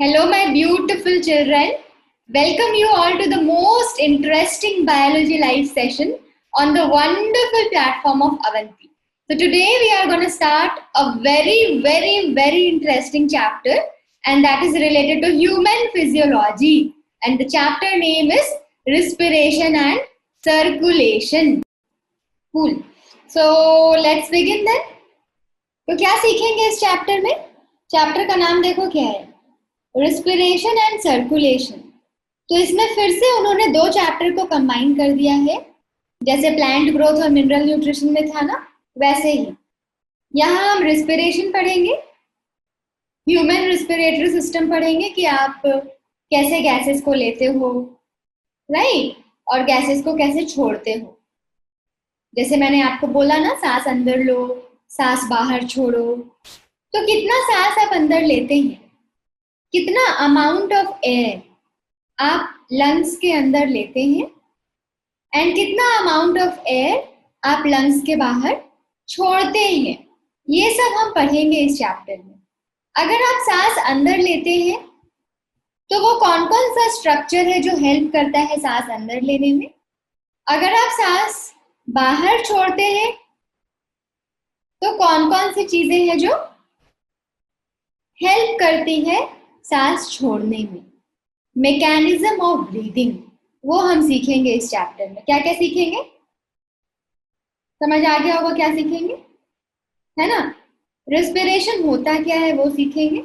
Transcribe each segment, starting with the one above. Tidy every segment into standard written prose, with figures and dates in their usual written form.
Hello, my beautiful children. Welcome you all to the most interesting biology live session on the wonderful platform of Avanti. So, today we are going to start a very interesting chapter, and that is related to human physiology. And the chapter name is Respiration and Circulation. Cool. So, let's begin then. तो क्या सीखेंगे इस chapter में? Chapter का नाम देखो क्या है, रिस्पिरेशन एंड सर्कुलेशन। तो इसमें फिर से उन्होंने दो चैप्टर को कंबाइन कर दिया है, जैसे प्लांट ग्रोथ और मिनरल न्यूट्रिशन में था ना, वैसे ही यहाँ हम रिस्पिरेशन पढ़ेंगे, ह्यूमन रिस्पिरेटरी सिस्टम पढ़ेंगे कि आप कैसे गैसेस को लेते हो, राइट, और गैसेस को कैसे छोड़ते हो। जैसे मैंने आपको बोला ना, सांस अंदर लो, सांस बाहर छोड़ो। तो कितना सांस आप अंदर लेते हैं, कितना अमाउंट ऑफ एयर आप लंग्स के अंदर लेते हैं, एंड कितना अमाउंट ऑफ एयर आप लंग्स के बाहर छोड़ते हैं, ये सब हम पढ़ेंगे इस चैप्टर में। अगर आप सांस अंदर लेते हैं तो वो कौन कौन सा स्ट्रक्चर है जो हेल्प करता है सांस अंदर लेने में। अगर आप सांस बाहर छोड़ते हैं तो कौन कौन सी चीजें हैं जो हेल्प करती है सांस छोड़ने में। मैकेनिज्म ऑफ ब्रीदिंग वो हम सीखेंगे इस चैप्टर में। क्या क्या सीखेंगे, समझ आ गया होगा क्या सीखेंगे, है ना। रेस्पिरेशन होता क्या है वो सीखेंगे।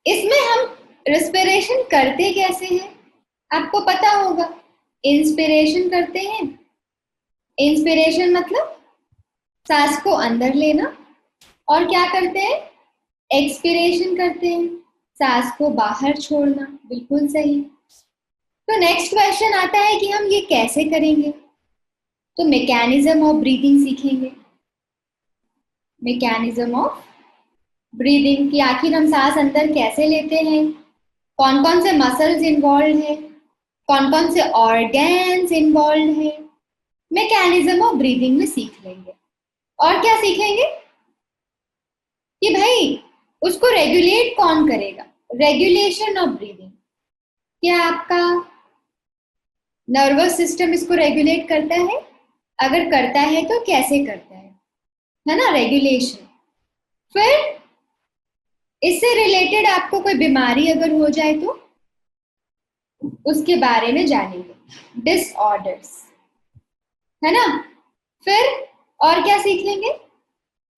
इसमें हम रेस्पिरेशन करते कैसे हैं आपको पता होगा। इंस्पिरेशन करते हैं, इंस्पिरेशन मतलब सांस को अंदर लेना, और क्या करते हैं, एक्सपिरेशन करते हैं, सांस को बाहर छोड़ना। बिल्कुल सही। तो नेक्स्ट क्वेश्चन आता है कि हम ये कैसे करेंगे। तो मैकेनिज्म ऑफ ब्रीदिंग सीखेंगे, मैकेनिज्म ऑफ ब्रीदिंग कि आखिर हम सांस अंदर कैसे लेते हैं, कौन कौन से मसल्स इन्वॉल्व है, कौन कौन से ऑर्गन्स इन्वॉल्व है, मैकेनिज्म ऑफ ब्रीदिंग में सीख लेंगे। और क्या सीखेंगे कि भाई उसको रेगुलेट कौन करेगा, रेगुलेशन ऑफ ब्रीदिंग। क्या आपका नर्वस सिस्टम इसको रेगुलेट करता है, अगर करता है तो कैसे करता है ना, रेगुलेशन। फिर इससे रिलेटेड आपको कोई बीमारी अगर हो जाए तो उसके बारे में जानेंगे, डिसऑर्डर्स, है ना। फिर और क्या सीखेंगे,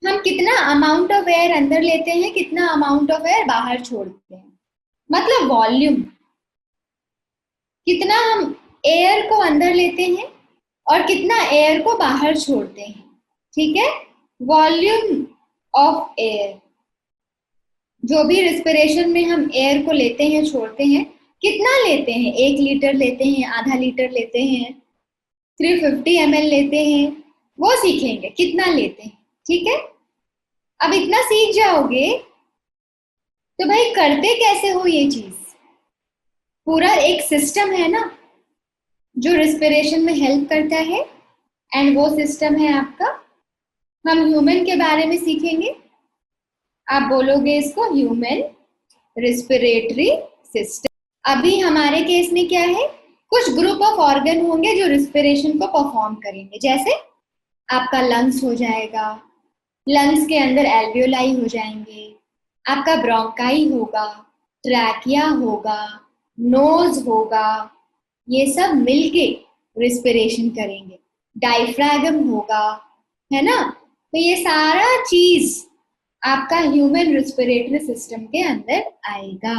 हम कितना अमाउंट ऑफ एयर अंदर लेते हैं, कितना अमाउंट ऑफ एयर बाहर छोड़ते हैं, मतलब वॉल्यूम, कितना हम एयर को अंदर लेते हैं और कितना एयर को बाहर छोड़ते हैं। ठीक है, वॉल्यूम ऑफ एयर, जो भी रिस्पिरेशन में हम एयर को लेते हैं छोड़ते हैं, कितना लेते हैं, 1 लीटर लेते हैं, आधा लीटर लेते हैं, 350 ml लेते हैं, वो सीखेंगे कितना लेते हैं। ठीक है, अब इतना सीख जाओगे तो भाई करते कैसे हो ये चीज। पूरा एक सिस्टम है ना जो रिस्पिरेशन में हेल्प करता है, एंड वो सिस्टम है आपका, हम ह्यूमन के बारे में सीखेंगे। आप बोलोगे इसको ह्यूमन रिस्पिरेटरी सिस्टम। अभी हमारे केस में क्या है, कुछ ग्रुप ऑफ ऑर्गन होंगे जो रिस्पिरेशन को परफॉर्म करेंगे। जैसे आपका लंग्स हो जाएगा, लंग्स के अंदर एल्वियोलाई हो जाएंगे, आपका ब्रोंकाई होगा, ट्रैकिया होगा, नोज होगा, ये सब मिलके रिस्पिरेशन करेंगे। डायफ्रैगम होगा, है ना। तो ये सारा चीज आपका ह्यूमन रिस्पिरेटरी सिस्टम के अंदर आएगा।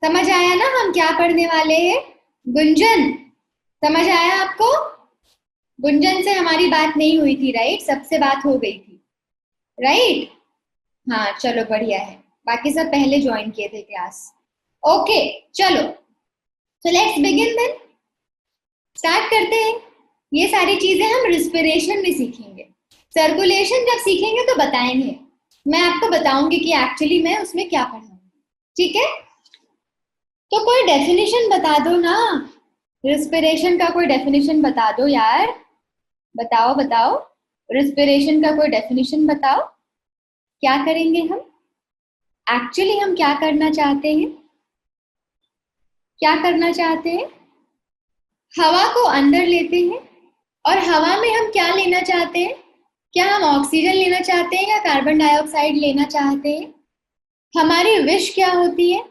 समझ आया ना हम क्या पढ़ने वाले हैं। गुंजन समझ आया आपको। गुंजन से हमारी बात नहीं हुई थी, राइट, सबसे बात हो गई थी, राइट। हाँ चलो बढ़िया है, बाकी सब पहले ज्वाइन किए थे क्लास। ओके चलो, so let's begin then, start करते हैं। ये सारी चीजें हम रिस्पिरेशन में सीखेंगे। सर्कुलेशन जब सीखेंगे तो बताएंगे, मैं आपको बताऊंगी कि एक्चुअली मैं उसमें क्या पढ़ाऊंगी। ठीक है, तो कोई डेफिनेशन बता दो ना, रिस्पिरेशन का कोई डेफिनेशन बता दो यार, बताओ बताओ, रिस्पिरेशन का कोई डेफिनेशन बताओ। क्या करेंगे हम, एक्चुअली हम क्या करना चाहते हैं? क्या करना चाहते हैं? हवा को अंदर लेते हैं और हवा में हम क्या लेना चाहते हैं? क्या हम ऑक्सीजन लेना चाहते हैं या कार्बन डाइऑक्साइड लेना चाहते हैं? हमारी विश क्या होती है?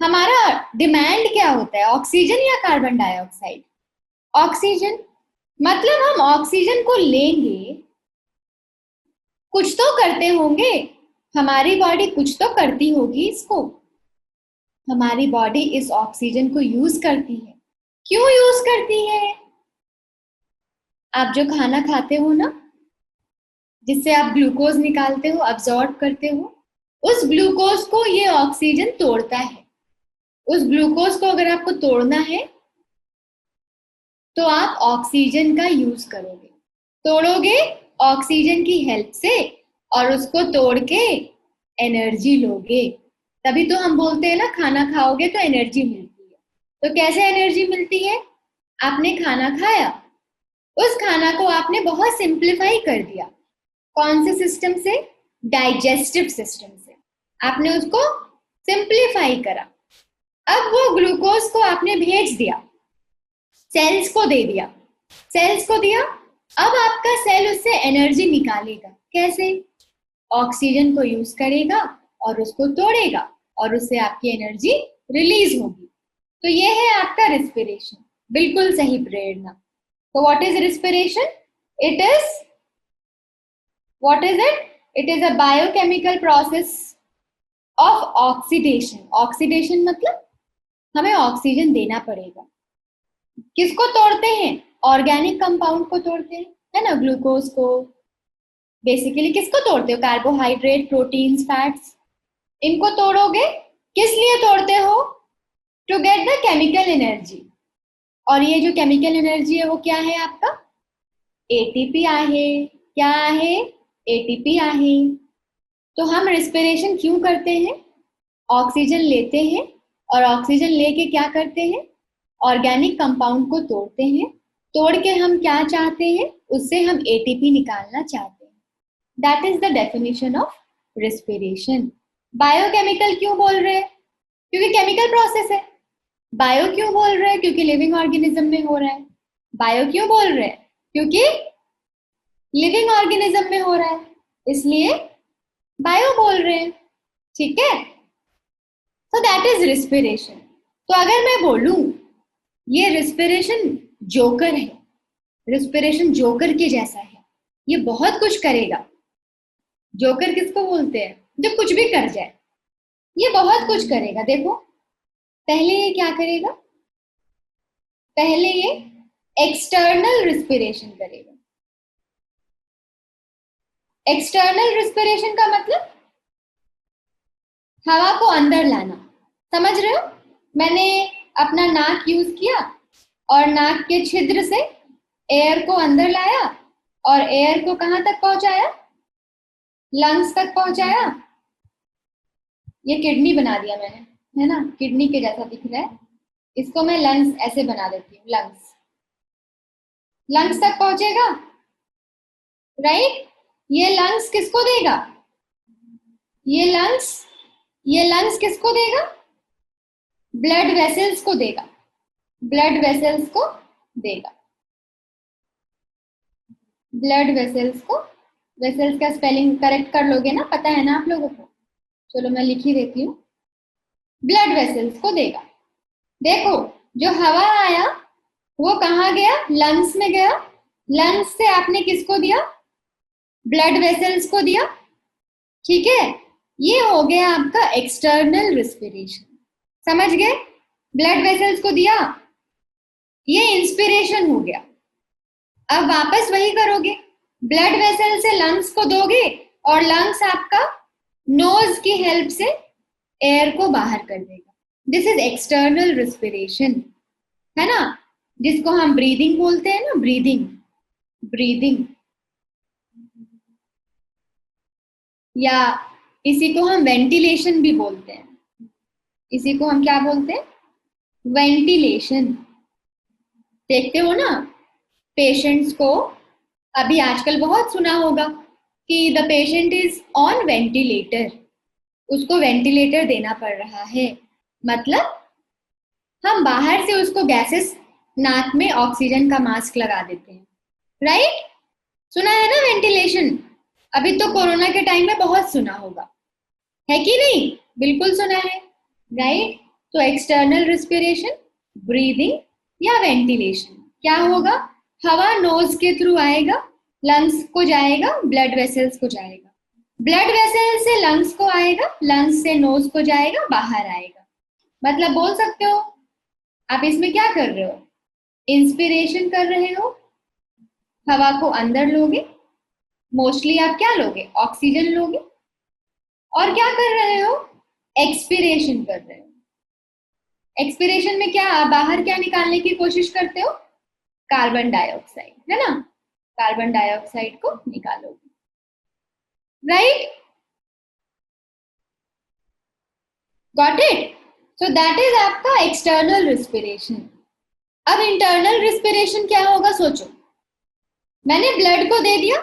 हमारा डिमांड क्या होता है, ऑक्सीजन या कार्बन डाइऑक्साइड? ऑक्सीजन। मतलब हम ऑक्सीजन को लेंगे, कुछ तो करते होंगे, हमारी बॉडी कुछ तो करती होगी इसको। हमारी बॉडी इस ऑक्सीजन को यूज करती है। क्यों यूज करती है? आप जो खाना खाते हो ना, जिससे आप ग्लूकोज निकालते हो, अब्सॉर्ब करते हो, उस ग्लूकोज को ये ऑक्सीजन तोड़ता है। उस ग्लूकोज को अगर आपको तोड़ना है तो आप ऑक्सीजन का यूज करोगे, तोड़ोगे ऑक्सीजन की हेल्प से और उसको तोड़ के एनर्जी लोगे। तभी तो हम बोलते हैं ना, खाना खाओगे तो एनर्जी मिलती है। तो कैसे एनर्जी मिलती है? आपने खाना खाया, उस खाना को आपने बहुत सिंप्लीफाई कर दिया। कौन से सिस्टम से? डाइजेस्टिव सिस्टम से आपने उसको सिंप्लीफाई करा। अब वो ग्लूकोज को आपने भेज दिया, सेल्स को दे दिया। सेल्स को दिया, अब आपका सेल उससे एनर्जी निकालेगा। कैसे? ऑक्सीजन को यूज करेगा और उसको तोड़ेगा और उससे आपकी एनर्जी रिलीज होगी। तो ये है आपका रिस्पिरेशन। बिल्कुल सही प्रेरणा। तो what is respiration? It is, what is it? It is a biochemical process of oxidation. Oxidation मतलब हमें ऑक्सीजन देना पड़ेगा। किसको तोड़ते हैं? ऑर्गेनिक कंपाउंड को तोड़ते हैं, है ना, ग्लूकोज को। बेसिकली किसको तोड़ते हो? कार्बोहाइड्रेट, प्रोटीन्स, फैट्स, इनको तोड़ोगे। किस लिए तोड़ते हो? To get the chemical energy. और ये जो केमिकल एनर्जी है वो क्या है आपका? एटीपी आहे। क्या आहे? एटीपी आहे। तो हम रिस्पिरेशन क्यों करते हैं? ऑक्सीजन लेते हैं और ऑक्सीजन लेके क्या करते हैं? ऑर्गेनिक कंपाउंड को तोड़ते हैं। तोड़ के हम क्या चाहते हैं? उससे हम एटीपी निकालना चाहते हैं। That is the definition of respiration. Biochemical क्यों बोल रहे हैं? क्योंकि केमिकल प्रोसेस है। बायो क्यों बोल रहे हैं? क्योंकि लिविंग ऑर्गेनिज्म में हो रहा है। बायो क्यों बोल रहे हैं? क्योंकि लिविंग ऑर्गेनिज्म में हो रहा है, इसलिए बायो बोल रहे हैं। ठीक है, तो दैट इज रिस्पिरेशन। तो अगर मैं बोलूं ये रिस्पिरेशन जोकर है, रिस्पिरेशन जोकर के जैसा है, ये बहुत कुछ करेगा। जोकर किसको बोलते हैं? जो कुछ भी कर जाए। ये बहुत कुछ करेगा। देखो, पहले ये क्या करेगा? पहले ये एक्सटर्नल रिस्पिरेशन करेगा। एक्सटर्नल रिस्पिरेशन का मतलब हवा को अंदर लाना। समझ रहे हो? मैंने अपना नाक यूज किया और नाक के छिद्र से एयर को अंदर लाया और एयर को कहां तक पहुंचाया? लंग्स तक पहुंचाया। ये किडनी बना दिया मैंने, है ना, किडनी के जैसा दिख रहा है। इसको मैं लंग्स ऐसे बना देती हूँ। लंग्स, लंग्स तक पहुंचेगा, राइट? ये लंग्स किसको देगा? ये लंग्स, ये लंग्स किसको देगा? ब्लड वेसल्स को देगा। ब्लड वेसल्स को देगा। ब्लड वेसल्स को, वेसल्स का स्पेलिंग करेक्ट कर लोगे ना, पता है ना आप लोगों को? चलो मैं लिख ही देती हूँ। ब्लड वेसल्स को देगा। देखो, जो हवा आया वो कहाँ गया? लंग्स में गया। लंग्स से आपने किसको दिया? ब्लड वेसल्स को दिया। ठीक है, ये हो गया आपका एक्सटर्नल रिस्पिरेशन। समझ गए? ब्लड वेसल्स को दिया, ये इंस्पिरेशन हो गया। अब वापस वही करोगे, ब्लड वेसल से लंग्स को दोगे और लंग्स आपका नोज की हेल्प से एयर को बाहर कर देगा। दिस इज एक्सटर्नल रिस्पिरेशन, है ना, जिसको हम ब्रीदिंग बोलते हैं ना, ब्रीदिंग। ब्रीदिंग, या इसी को हम वेंटिलेशन भी बोलते हैं। इसी को हम क्या बोलते हैं? वेंटिलेशन। देखते हो ना पेशेंट्स को, अभी आजकल बहुत सुना होगा कि the patient is on ventilator. उसको वेंटिलेटर देना पड़ रहा है। मतलब हम बाहर से उसको गैसेस नाक में ऑक्सीजन का मास्क लगा देते हैं, राइट? सुना है ना वेंटिलेशन? अभी तो कोरोना के टाइम में बहुत सुना होगा, है कि नहीं? बिल्कुल सुना है, राइट? तो एक्सटर्नल रिस्पिरेशन, ब्रीदिंग या वेंटिलेशन क्या होगा? हवा नोज के थ्रू आएगा, लंग्स को जाएगा, ब्लड वेसल्स को जाएगा, ब्लड वेसल से लंग्स को आएगा, लंग्स से नोज को जाएगा, बाहर आएगा। मतलब बोल सकते हो आप इसमें क्या कर रहे हो? इंस्पिरेशन कर रहे हो, हवा को अंदर लोगे, मोस्टली आप क्या लोगे? ऑक्सीजन लोगे। और क्या कर रहे हो? एक्सपिरेशन कर रहे हो। एक्सपिरेशन में क्या आप बाहर क्या निकालने की कोशिश करते हो? कार्बन डाइऑक्साइड, है ना? कार्बन डाइऑक्साइड को निकालोगे, right? Got it? So that is आपका एक्सटर्नल रिस्पिरेशन। अब इंटरनल रिस्पिरेशन क्या होगा सोचो। मैंने ब्लड को दे दिया,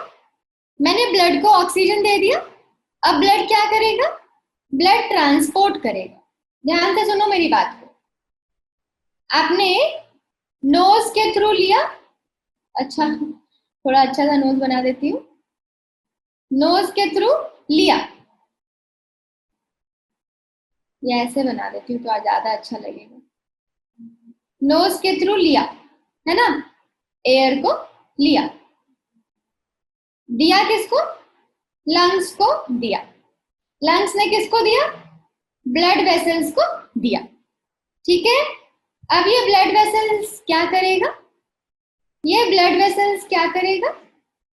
मैंने ब्लड को ऑक्सीजन दे दिया, अब ब्लड क्या करेगा? ब्लड ट्रांसपोर्ट करेगा। ध्यान से सुनो मेरी बात को। आपने नोज के थ्रू लिया, अच्छा थोड़ा अच्छा सा नोज बना देती हूँ, नोज के थ्रू लिया, या ऐसे बना देती हूँ तो ज्यादा अच्छा लगेगा। नोज के थ्रू लिया, है ना? एयर को लिया, दिया किसको? लंग्स को दिया। लंग्स ने किसको दिया? ब्लड वेसल्स को दिया, ठीक है? अब ये ब्लड वेसल्स क्या करेगा? ये ब्लड वेसल्स क्या करेगा?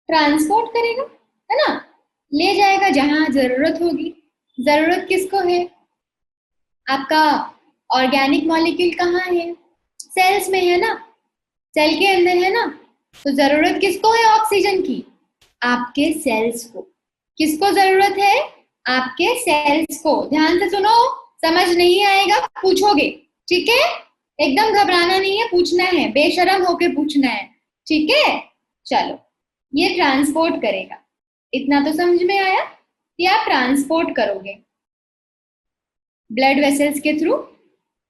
ट्रांसपोर्ट करेगा, है ना? ले जाएगा जहां जरूरत होगी। जरूरत किसको है? आपका ऑर्गेनिक मॉलिक्यूल कहाँ है? सेल्स में है ना, सेल के अंदर है ना। तो जरूरत किसको है ऑक्सीजन की? आपके सेल्स को। किसको जरूरत है? आपके सेल्स को। ध्यान से सुनो, समझ नहीं आएगा पूछोगे, ठीक है? एकदम घबराना नहीं है, पूछना है, बेशरम होके पूछना है, ठीक है? चलो, ये ट्रांसपोर्ट करेगा, इतना तो समझ में आया कि आप ट्रांसपोर्ट करोगे, ब्लड वेसल्स के थ्रू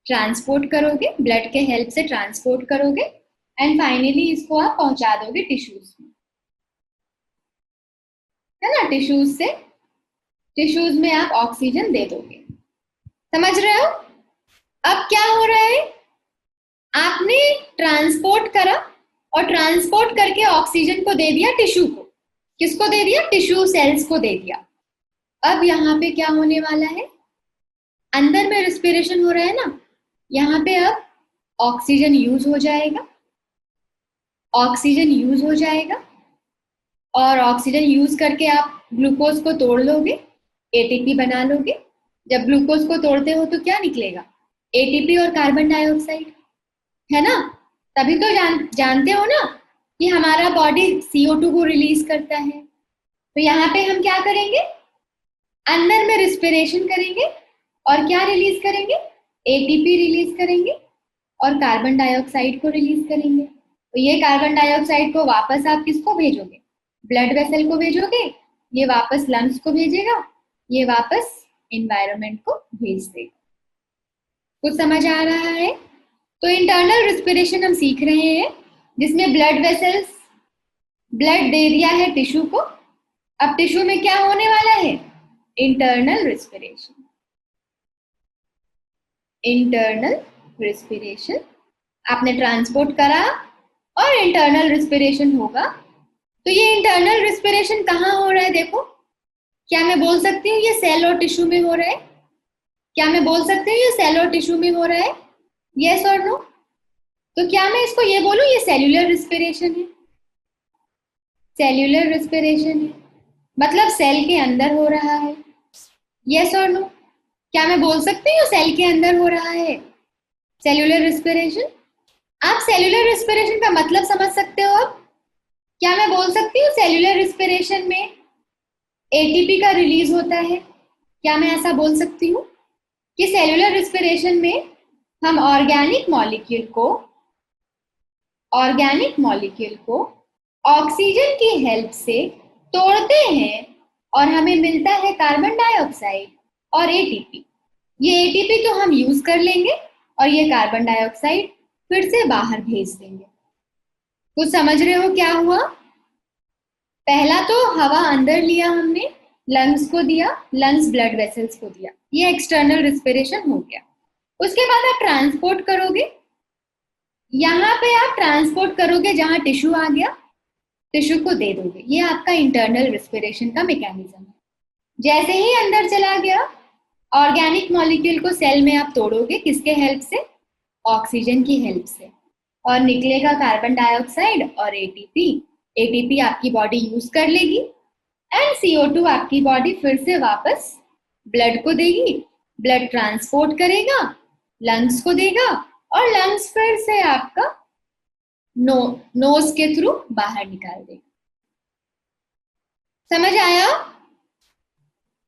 ट्रांसपोर्ट करोगे, ब्लड के हेल्प से ट्रांसपोर्ट करोगे, एंड फाइनली इसको आप पहुंचा दोगे टिश्यूज में, है ना? टिश्यूज में आप ऑक्सीजन दे दोगे। समझ रहे हो? अब क्या हो रहा है? आपने ट्रांसपोर्ट करा और ट्रांसपोर्ट करके ऑक्सीजन को दे दिया टिश्यू को। किसको दे दिया? टिश्यू सेल्स को दे दिया। अब यहाँ पे क्या होने वाला है? अंदर में रिस्पिरेशन हो रहा है ना, यहाँ पे अब ऑक्सीजन यूज हो जाएगा, ऑक्सीजन यूज हो जाएगा, और ऑक्सीजन यूज करके आप ग्लूकोज को तोड़ लोगे, एटीपी बना लोगे। जब ग्लूकोज को तोड़ते हो तो क्या निकलेगा? एटीपी और कार्बन डाइऑक्साइड, है ना? तभी तो जानते हो ना कि हमारा बॉडी CO2 को रिलीज करता है। तो यहाँ पे हम क्या करेंगे? अंदर में रिस्पिरेशन करेंगे और क्या रिलीज करेंगे? एटीपी रिलीज करेंगे और कार्बन डाइऑक्साइड को रिलीज करेंगे। तो ये कार्बन डाइऑक्साइड को वापस आप किसको भेजोगे? ब्लड वेसल को भेजोगे, ये वापस लंग्स को भेजेगा, ये वापस एनवायरनमेंट को भेज देगा। कुछ समझ आ रहा है? तो इंटरनल रिस्पिरेशन हम सीख रहे हैं, जिसमें ब्लड वेसल्स ब्लड दे दिया है टिश्यू को। अब टिश्यू में क्या होने वाला है? Internal respiration. इंटरनल रिस्पिरेशन आपने ट्रांसपोर्ट करा और इंटरनल रिस्पिरेशन होगा। तो ये इंटरनल रिस्पिरेशन कहाँ हो रहा है? देखो, क्या मैं बोल सकती हूँ ये सेल और टिश्यू में हो रहा है? क्या मैं बोल सकती हूँ ये सेल और टिश्यू में हो रहा है? यस और नो? तो क्या मैं इसको ये बोलूं ये सेल्यूलर रिस्पिरेशन है? सेल्यूलर रिस्पिरेशन है, मतलब सेल के अंदर हो रहा है। यस और नो? क्या मैं बोल सकती हूँ सेल के अंदर हो रहा है सेल्यूलर रिस्पिरेशन? आप सेल्यूलर रिस्पिरेशन का मतलब समझ सकते हो अब? क्या मैं बोल सकती हूँ सेल्यूलर रिस्पिरेशन में एटीपी का रिलीज होता है? क्या मैं ऐसा बोल सकती हूँ कि सेल्यूलर रिस्पिरेशन में हम ऑर्गेनिक मॉलिक्यूल को ऑक्सीजन की हेल्प से तोड़ते हैं और हमें मिलता है कार्बन डाइऑक्साइड, और एटीपी। ये एटीपी तो हम यूज कर लेंगे और ये कार्बन डाइऑक्साइड फिर से बाहर भेज देंगे। कुछ समझ रहे हो क्या हुआ? पहला तो हवा अंदर लिया हमने, लंग्स को दिया, लंग्स ब्लड वेसल्स को दिया, ये एक्सटर्नल रिस्पिरेशन हो गया। उसके बाद आप ट्रांसपोर्ट करोगे, यहाँ पे आप ट्रांसपोर्ट करोगे जहां टिश्यू आ गया, टिश्यू को दे दोगे। ये आपका इंटरनल रिस्पिरेशन का मैकेनिज्म है। जैसे ही अंदर चला गया, ऑर्गेनिक मॉलिक्यूल को सेल में आप तोड़ोगे, किसके हेल्प से? ऑक्सीजन की हेल्प से, और निकलेगा कार्बन डाइऑक्साइड और एटीपी। एटीपी आपकी बॉडी यूज कर लेगी एंड CO2 आपकी बॉडी फिर से वापस ब्लड को देगी, ब्लड ट्रांसपोर्ट करेगा, लंग्स को देगा, और लंग्स फिर से आपका नोज के थ्रू बाहर निकाल देगा। समझ आया?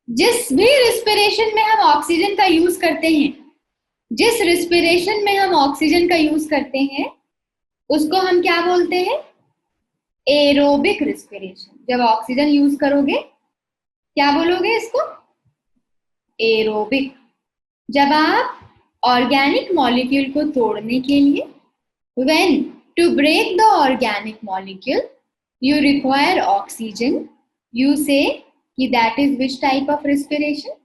जिस भी रिस्पिरेशन में हम ऑक्सीजन का यूज करते हैं, जिस रिस्पिरेशन में हम ऑक्सीजन का यूज करते हैं, उसको हम क्या बोलते हैं? Aerobic respiration. जब ऑक्सीजन यूज करोगे, क्या बोलोगे इसको? एरोबिक। जब आप ऑर्गेनिक मॉलिक्यूल को तोड़ने के लिए, when to break the organic molecule you require oxygen, you say कि that is which type of respiration?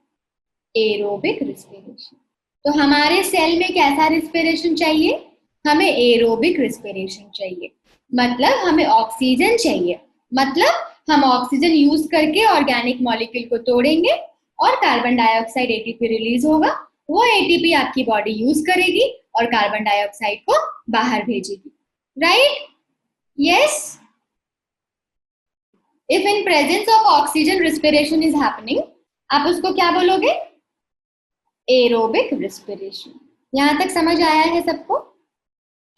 Aerobic respiration। तो हमारे सेल में कैसा रिस्पिरेशन चाहिए? हमें एरोबिक रिस्पिरेशन चाहिए, मतलब हमें ऑक्सीजन चाहिए। मतलब हम ऑक्सीजन यूज करके ऑर्गेनिक मॉलिक्यूल को तोड़ेंगे और कार्बन डाइऑक्साइड एटीपी रिलीज होगा। वो एटीपी आपकी बॉडी यूज करेगी और कार्बन डाइऑक्साइड को बाहर भेजेगी। Right? Yes. If in presence of oxygen respiration is happening, आप उसको क्या बोलोगे? Aerobic respiration. यहां तक समझ आया है सबको?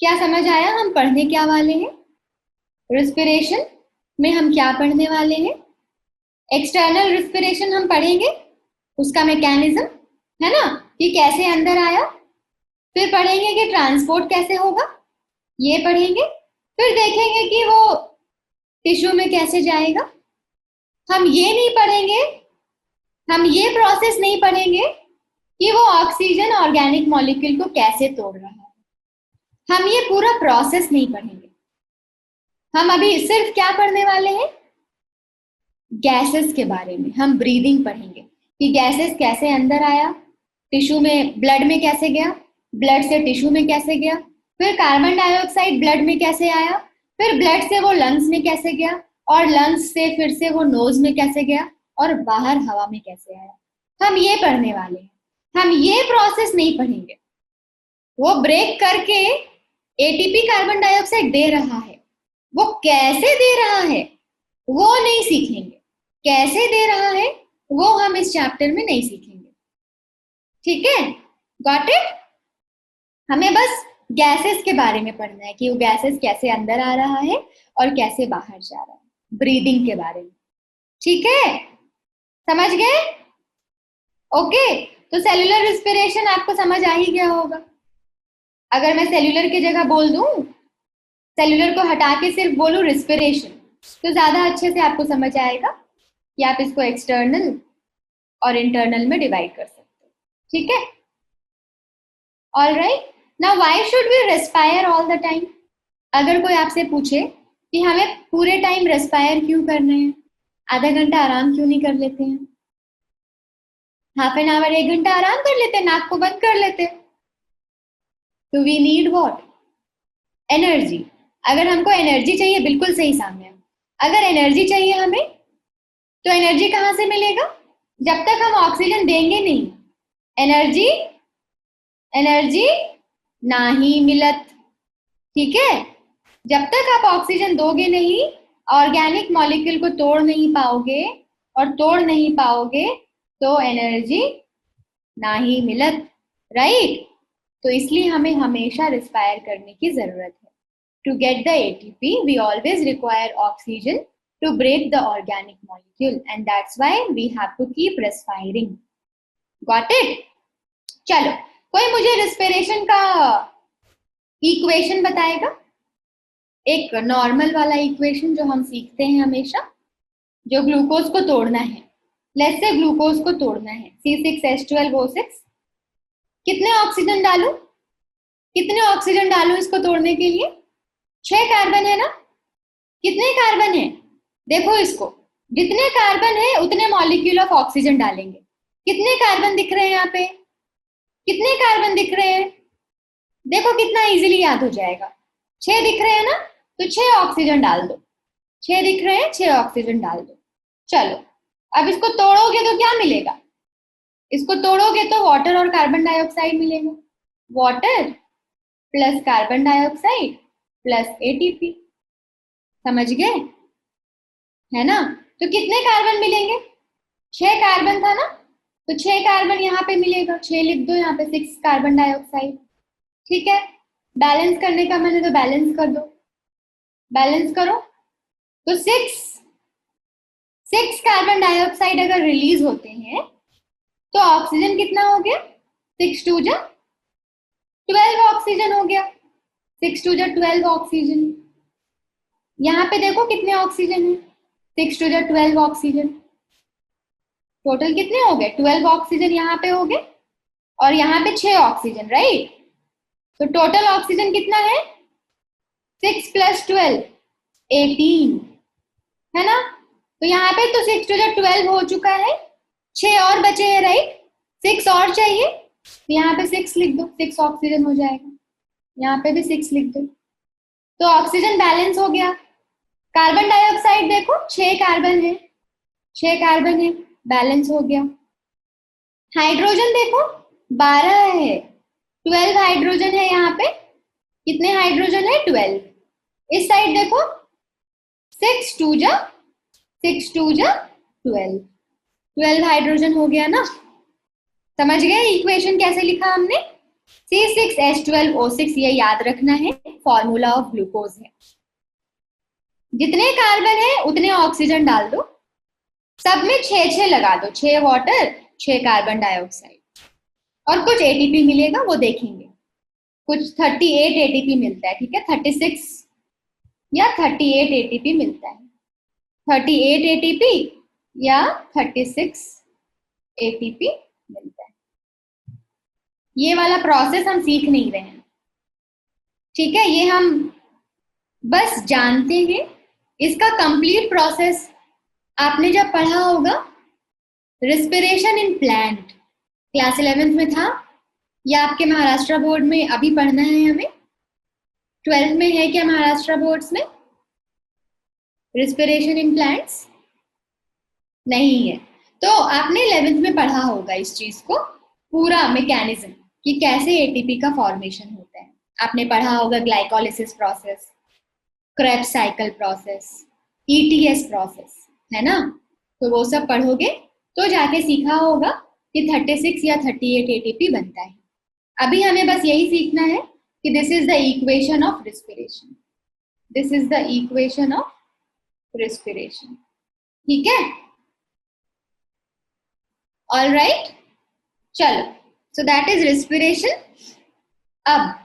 क्या समझ आया? हम पढ़ने क्या वाले हैं? रिस्पिरेशन में हम क्या पढ़ने वाले हैं? एक्सटर्नल रिस्पिरेशन हम पढ़ेंगे, उसका मैकेनिज्म है ना, कि कैसे अंदर आया। फिर पढ़ेंगे कि ट्रांसपोर्ट कैसे होगा, ये पढ़ेंगे। फिर देखेंगे कि वो टिश्यू में कैसे जाएगा। हम ये नहीं पढ़ेंगे, हम ये प्रोसेस नहीं पढ़ेंगे कि वो ऑक्सीजन ऑर्गेनिक मॉलिक्यूल को कैसे तोड़ रहा है। हम ये पूरा प्रोसेस नहीं पढ़ेंगे। हम अभी सिर्फ क्या पढ़ने वाले हैं? गैसेस के बारे में। हम ब्रीदिंग पढ़ेंगे कि गैसेस कैसे अंदर आया, टिश्यू में, ब्लड में कैसे गया, ब्लड से टिश्यू में कैसे गया, फिर कार्बन डाइऑक्साइड ब्लड में कैसे आया, फिर ब्लड से वो लंग्स में कैसे गया, और लंग्स से फिर से वो नोज में कैसे गया, और बाहर हवा में कैसे आया। हम ये पढ़ने वाले हैं। हम ये प्रोसेस नहीं पढ़ेंगे। वो ब्रेक करके एटीपी कार्बन डाइऑक्साइड दे रहा है, वो कैसे दे रहा है वो नहीं सीखेंगे। कैसे दे रहा है वो हम इस चैप्टर में नहीं सीखेंगे। ठीक है? Got it? हमें बस गैसेस के बारे में पढ़ना है कि वो गैसेस कैसे अंदर आ रहा है और कैसे बाहर जा रहा है, ब्रीदिंग के बारे में। ठीक है? समझ गए? ओके। तो सेल्यूलर रिस्पिरेशन आपको समझ आ ही गया होगा। अगर मैं सेल्यूलर की जगह बोल दूं, सेल्यूलर को हटा के सिर्फ बोलूं रिस्पिरेशन, तो ज्यादा अच्छे से आपको समझ आएगा कि आप इसको एक्सटर्नल और इंटरनल में डिवाइड कर सकते हो। ठीक है? All right. Now why should we respire all the time? अगर कोई आपसे पूछे कि हमें पूरे टाइम रेस्पायर क्यों करना है, आधा घंटा आराम क्यों नहीं कर लेते हैं, हाफ एन आवर, 1 घंटा आराम कर लेते, नाक को बंद कर लेते। तो वी नीड व्हाट? एनर्जी। अगर हमको एनर्जी चाहिए, बिल्कुल सही सामने, अगर एनर्जी चाहिए हमें, तो एनर्जी कहाँ से मिलेगा? जब तक हम ऑक्सीजन देंगे नहीं, एनर्जी एनर्जी नाही मिलत। ठीक है? जब तक आप ऑक्सीजन दोगे नहीं, ऑर्गेनिक मॉलिक्यूल को तोड़ नहीं पाओगे, और तोड़ नहीं पाओगे तो एनर्जी नाही मिलत। राइट? तो इसलिए हमें हमेशा रिस्पायर करने की जरूरत है। To get the ATP we always require oxygen to break the organic molecule, and that's why we have to keep respiring. Got it? चलो, कोई मुझे रिस्पिरेशन का इक्वेशन बताएगा? एक नॉर्मल वाला इक्वेशन जो हम सीखते हैं हमेशा, जो ग्लूकोज को तोड़ना है। लेट्स से ग्लूकोज को तोड़ना है, C6H12O6। कितने ऑक्सीजन डालूं, कितने ऑक्सीजन डालूं इसको तोड़ने के लिए? 6 कार्बन है ना? कितने कार्बन है? देखो इसको, जितने कार्बन है उतने मॉलिक्यूल ऑफ ऑक्सीजन डालेंगे। कितने कार्बन दिख रहे हैं यहाँ पे? कितने कार्बन दिख रहे हैं? देखो कितना इजीली याद हो जाएगा। 6 दिख रहे हैं ना, तो 6 ऑक्सीजन डाल दो। 6 दिख रहे हैं, 6 ऑक्सीजन डाल दो। चलो, अब इसको तोड़ोगे तो क्या मिलेगा? इसको तोड़ोगे तो वाटर और कार्बन डाइऑक्साइड मिलेगा। Water plus carbon dioxide plus ATP. समझ गए? है ना? तो कितने कार्बन मिलेंगे? 6 कार्बन था ना, तो 6 कार्बन यहाँ पे मिलेगा। 6 लिख दो यहाँ पे, 6 कार्बन डाइऑक्साइड। ठीक है, बैलेंस करने का मैंने तो बैलेंस कर दो। बैलेंस करो तो 6 कार्बन डाइऑक्साइड अगर रिलीज होते हैं तो ऑक्सीजन कितना हो गया? 6 2 जा 12 ऑक्सीजन हो गया। 6 2 जा 12 ऑक्सीजन। यहाँ पे देखो कितने ऑक्सीजन है? 6 2 जा 12 ऑक्सीजन। टोटल कितने हो गए? 12 ऑक्सीजन यहाँ पे हो गए, और यहाँ पे 6 ऑक्सीजन, राइट? तो टोटल ऑक्सीजन कितना है? 6 + 12 18, है ना? तो यहाँ पे तो 6 2 जा 12 हो चुका है, 6 और बचे हैं, राइट? 6 और चाहिए, तो यहाँ पे 6 लिख दो, 6 ऑक्सीजन हो जाएगा। यहाँ पे भी 6 लिख दो, तो ऑक्सीजन बैलेंस हो गया। कार्बन डाइऑक्साइड देखो 6 कार्बन है, 6 कार्बन है, बैलेंस हो गया। हाइड्रोजन देखो 12 है, 12 हाइड्रोजन है यहाँ पे। कितने हाइड्रोजन है? 12। इस साइड देखो 6 2 जा 12, 12 हाइड्रोजन हो गया ना? समझ गए इक्वेशन कैसे लिखा हमने? C6H12O6, ये याद रखना है, फॉर्मूला ऑफ ग्लूकोज है। जितने कार्बन है उतने ऑक्सीजन डाल दो, सब में 6 लगा दो, 6 वाटर 6 कार्बन डाइऑक्साइड, और कुछ एटीपी मिलेगा, वो देखेंगे। कुछ 38 एटीपी मिलता है, ठीक है? 36 या 38 एटीपी मिलता है। 38 एटीपी या 36 एटीपी मिलता है। ये वाला प्रोसेस हम सीख नहीं रहे हैं, ठीक है? ये हम बस जानते हैं। इसका कंप्लीट प्रोसेस आपने जब पढ़ा होगा, respiration in plant, class 11th में था, या आपके महाराष्ट्र बोर्ड में अभी पढ़ना है हमें? 12th में है क्या महाराष्ट्र बोर्ड्स में रिस्पिरेशन इन प्लांट्स? नहीं है, तो आपने 11th में पढ़ा होगा इस चीज को, पूरा मैकेनिज्म कि कैसे एटीपी का फॉर्मेशन होता है। आपने पढ़ा होगा glycolysis process, Krebs cycle process, ETS process, है ना? तो वो सब पढ़ोगे तो जाके सीखा होगा कि 36 या 38 एटीपी बनता है। अभी हमें बस यही सीखना है कि this is the equation of respiration, this is the equation of respiration, ठीक है? ऑल राइट, चलो, सो दैट इज रिस्पिरेशन। अब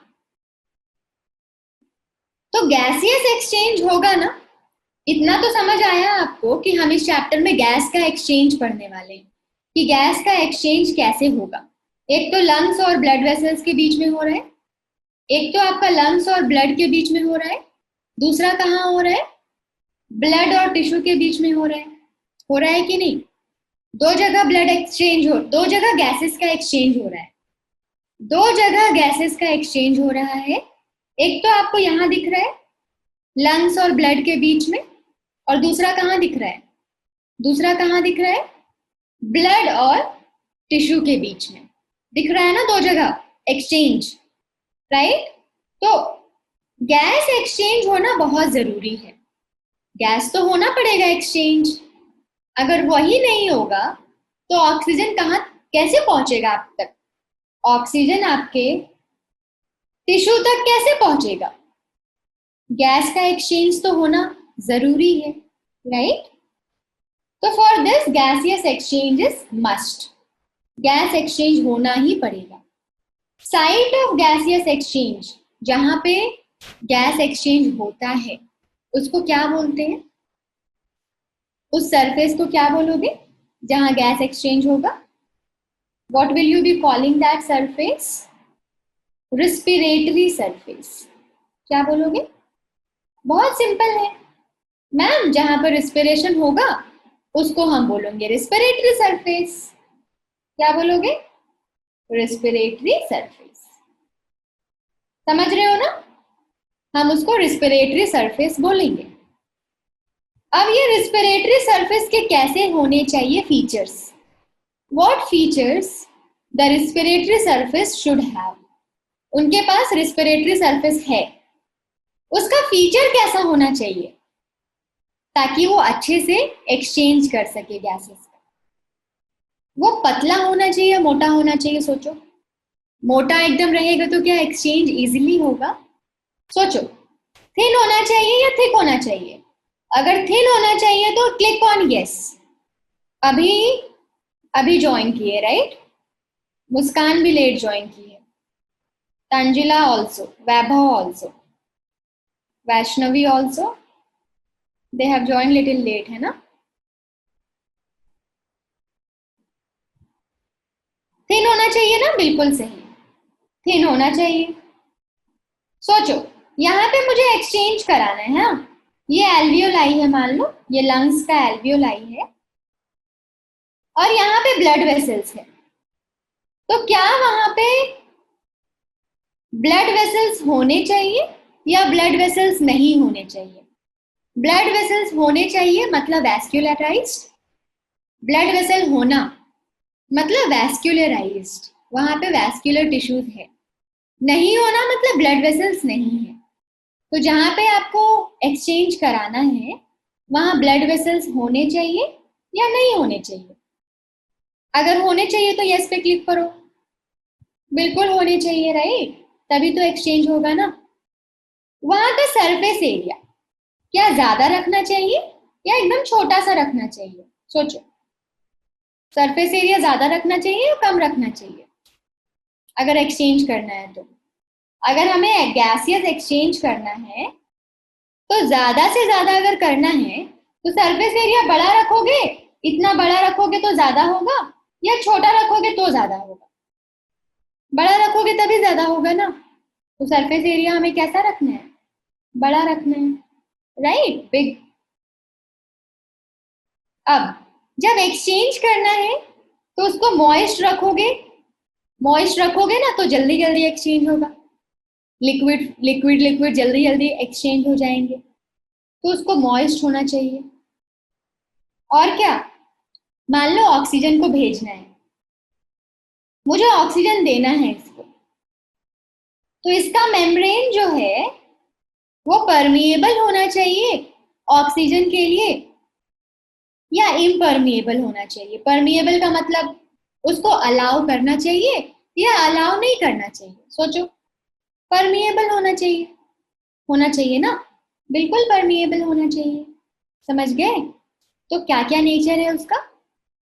तो गैसियस एक्सचेंज होगा ना, इतना तो समझ आया आपको कि हम इस चैप्टर में गैस का एक्सचेंज पढ़ने वाले हैं, कि गैस का एक्सचेंज कैसे होगा। एक तो लंग्स और ब्लड वेसल्स के बीच में हो रहा है, एक तो आपका लंग्स और ब्लड के बीच में हो रहा है, दूसरा कहाँ हो रहा है? ब्लड और टिश्यू के बीच में हो रहा है कि नहीं? दो जगह ब्लड एक्सचेंज हो, दो जगह गैसेस का एक्सचेंज हो रहा है, दो जगह गैसेस का एक्सचेंज हो रहा है। एक तो आपको यहाँ दिख रहा है लंग्स और ब्लड के बीच में, और दूसरा कहाँ दिख रहा है? दूसरा कहाँ दिख रहा है? ब्लड और टिश्यू के बीच में दिख रहा है ना, दो जगह एक्सचेंज, राइट? तो गैस एक्सचेंज होना बहुत जरूरी है, गैस तो होना पड़ेगा एक्सचेंज। अगर वही नहीं होगा तो ऑक्सीजन कहाँ कैसे पहुंचेगा आप तक? ऑक्सीजन आपके टिश्यू तक कैसे पहुंचेगा? गैस का एक्सचेंज तो होना जरूरी है, राइट? तो for this gaseous exchange is must, gas exchange होना ही पड़ेगा। साइट ऑफ गैसियस एक्सचेंज, जहां पे गैस एक्सचेंज होता है, उसको क्या बोलते हैं? उस सरफेस को क्या बोलोगे? जहां गैस एक्सचेंज होगा? What will you be calling that surface? Respiratory surface. क्या बोलोगे? बहुत सिंपल है मैम, जहां पर रिस्पिरेशन होगा उसको हम बोलेंगे रिस्पिरेटरी सरफेस। क्या बोलोगे? Respiratory surface. समझ रहे हो ना? हम उसको रिस्पिरेटरी सरफेस बोलेंगे। अब ये रिस्पिरेटरी सरफेस के कैसे होने चाहिए features? What features the respiratory surface should have? उनके पास रिस्पिरेटरी सरफेस है, उसका फीचर कैसा होना चाहिए ताकि वो अच्छे से एक्सचेंज कर सके गैसेस का? वो पतला होना चाहिए, मोटा होना चाहिए? सोचो। मोटा एकदम रहेगा तो क्या एक्सचेंज इजीली होगा? सोचो। थिन होना चाहिए या थिक होना चाहिए? अगर थिन होना चाहिए तो क्लिक ऑन यस। अभी अभी ज्वाइन किए राइट? मुस्कान भी लेट ज्वाइन की है, Tanzila also, Vaibhav also, Vaishnavi also, they have join little late, है ना? थिन होना चाहिए ना? बिल्कुल सही, थिन होना चाहिए। सोचो, यहाँ पे मुझे एक्सचेंज कराना है, हाँ? ये एल्वियोलाई है, मान लो ये लंग्स का एल्वियोलाई है और यहाँ पे ब्लड वेसल्स है। तो क्या वहां पे ब्लड वेसल्स होने चाहिए या ब्लड वेसल्स नहीं होने चाहिए? ब्लड वेसल्स होने चाहिए मतलब वैस्कुलराइज्ड। ब्लड वेसल होना मतलब वैस्कुलराइज्ड, वहां पे वैस्कुलर टिश्यूज है। नहीं होना मतलब ब्लड वेसल्स नहीं है। तो जहां पे आपको एक्सचेंज कराना है वहां ब्लड वेसल्स होने चाहिए या नहीं होने चाहिए? अगर होने चाहिए तो यस पे क्लिक करो। बिल्कुल होने चाहिए राइट, तभी तो एक्सचेंज होगा ना। वहां का सरफेस एरिया क्या ज्यादा रखना चाहिए या एकदम छोटा सा रखना चाहिए? सोचो, सरफेस एरिया ज्यादा रखना चाहिए या कम रखना चाहिए अगर एक्सचेंज करना है तो? अगर हमें गैसियस एक्सचेंज करना है तो ज्यादा से ज्यादा अगर करना है तो सरफेस एरिया बड़ा रखोगे, इतना बड़ा रखोगे तो ज्यादा होगा, या छोटा रखोगे तो ज्यादा होगा? बड़ा रखोगे तभी ज्यादा होगा ना। तो सरफेस एरिया हमें कैसा रखना है? बड़ा रखना है राइट, बिग। अब जब एक्सचेंज करना है तो उसको मॉइस्ट रखोगे, मॉइस्ट रखोगे ना तो जल्दी जल्दी एक्सचेंज होगा। लिक्विड लिक्विड लिक्विड जल्दी जल्दी एक्सचेंज हो जाएंगे, तो उसको मॉइस्ट होना चाहिए। और क्या, मान लो ऑक्सीजन को भेजना है, मुझे ऑक्सीजन देना है इसको, तो इसका मेम्ब्रेन जो है वो परमिएबल होना चाहिए ऑक्सीजन के लिए या इम्परमिएबल होना चाहिए? परमिएबल का मतलब उसको अलाउ करना चाहिए या अलाउ नहीं करना चाहिए? सोचो। परमिएबल होना चाहिए ना? बिल्कुल परमिएबल होना चाहिए। समझ गए? तो क्या क्या नेचर है उसका?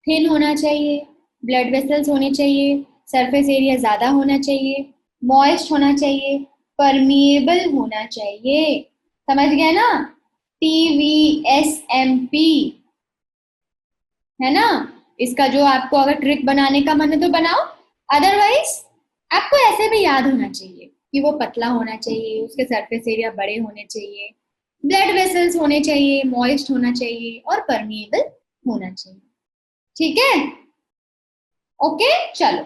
थिन होना चाहिए, ब्लड वेसल्स होने चाहिए, सरफेस एरिया ज्यादा होना चाहिए, मॉइस्ट होना चाहिए, परमिएबल होना चाहिए। समझ गए ना? TVSMP, है ना? इसका जो आपको अगर ट्रिक बनाने का मन है तो बनाओ, अदरवाइज आपको ऐसे भी याद होना चाहिए कि वो पतला होना चाहिए, उसके सरफेस एरिया बड़े होने चाहिए, ब्लड वेसल्स होने चाहिए, मॉइस्ट होना चाहिए और परमिएबल होना चाहिए। ठीक है? ओके चलो,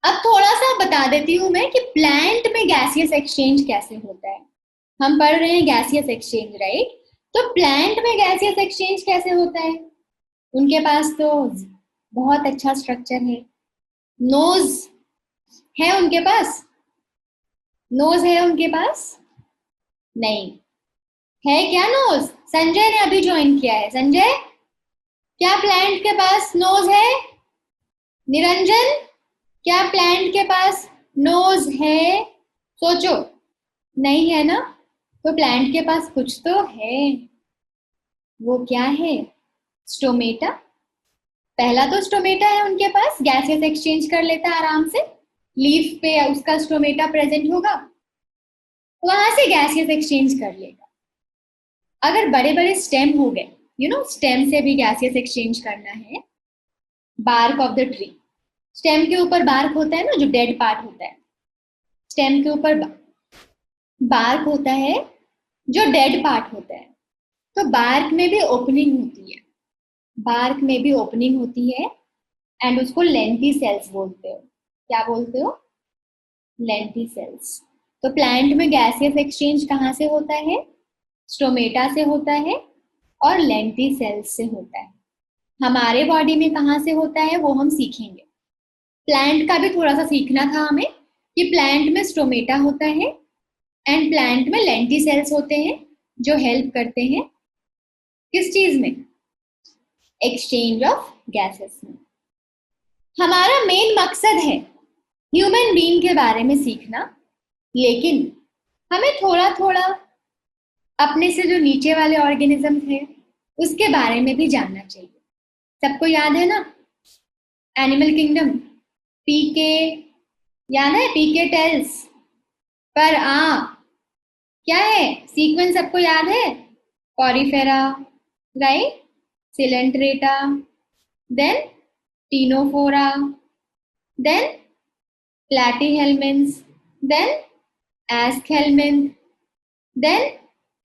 अब थोड़ा सा बता देती हूँ मैं कि प्लांट में गैसियस एक्सचेंज कैसे होता है। हम पढ़ रहे हैं गैसियस एक्सचेंज राइट? तो प्लांट में गैसियस एक्सचेंज कैसे होता है? उनके पास तो बहुत अच्छा स्ट्रक्चर है। नोज है उनके पास? नोज है उनके पास? नहीं है क्या नोज? संजय ने अभी ज्वाइन किया है। संजय, क्या प्लांट के पास नोज है? निरंजन, क्या प्लांट के पास नोज है? सोचो। नहीं है ना? तो प्लांट के पास कुछ तो है। वो क्या है? स्टोमेटा। पहला तो स्टोमेटा है उनके पास, गैसेस एक्सचेंज कर लेता है आराम से। लीफ पे उसका स्टोमेटा प्रेजेंट होगा, वहां से गैसेस एक्सचेंज कर लेगा। अगर बड़े बड़े स्टेम हो गए स्टेम से भी गैसियस एक्सचेंज करना है। Bark of the tree, stem के ऊपर बार्क होता है ना, जो डेड पार्ट होता है, स्टेम के ऊपर बार्क होता है जो डेड पार्ट होता है। तो बार्क में भी ओपनिंग होती है, बार्क में भी ओपनिंग होती है, एंड उसको लेंथी सेल्स बोलते हो। क्या बोलते हो? Lengthy cells. तो प्लांट में गैसियस एक्सचेंज कहाँ से होता है? स्टोमेटा से होता है और लेंथी सेल्स से होता है। हमारे बॉडी में कहाँ से होता है वो हम सीखेंगे। प्लांट का भी थोड़ा सा सीखना था हमें कि प्लांट में स्टोमेटा होता है एंड प्लांट में लेंटी सेल्स होते हैं जो हेल्प करते हैं किस चीज में? एक्सचेंज ऑफ गैसेस में। हमारा मेन मकसद है ह्यूमन बीइंग के बारे में सीखना, लेकिन हमें थोड़ा थोड़ा अपने से जो नीचे वाले ऑर्गेनिजम्स हैं उसके बारे में भी जानना चाहिए। सबको याद है ना एनिमल किंगडम, पीके, याद है? पीके टेल्स पर क्या है सीक्वेंस, सबको याद है? Porifera, right, coelenterata, then ctenophora, then platyhelminthes, then aschelminthes, then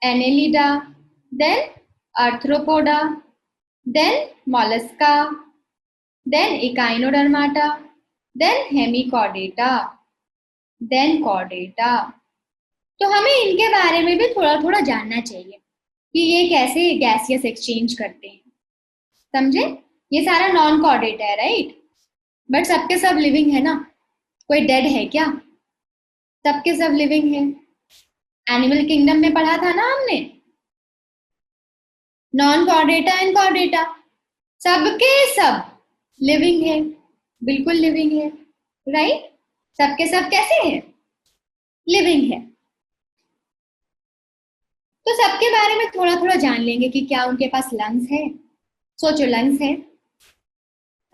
annelida, then arthropoda, then mollusca, then echinodermata, then hemichordata, then chordata. तो हमें इनके बारे में भी थोड़ा थोड़ा जानना चाहिए कि ये कैसे गैसियस एक्सचेंज करते हैं, समझे? ये सारा नॉन कॉर्डेटा है, राइट, बट सबके सब लिविंग है ना, कोई डेड है क्या? सबके सब लिविंग है। एनिमल किंगडम में पढ़ा था ना हमने, नॉन कॉर्डेटा एंड कॉर्डेटा, सबके सब लिविंग है, बिल्कुल लिविंग है, राइट। सबके सब कैसे हैं? लिविंग है। तो सबके बारे में थोड़ा थोड़ा जान लेंगे कि क्या उनके पास लंग्स है। सोचो, लंग्स है,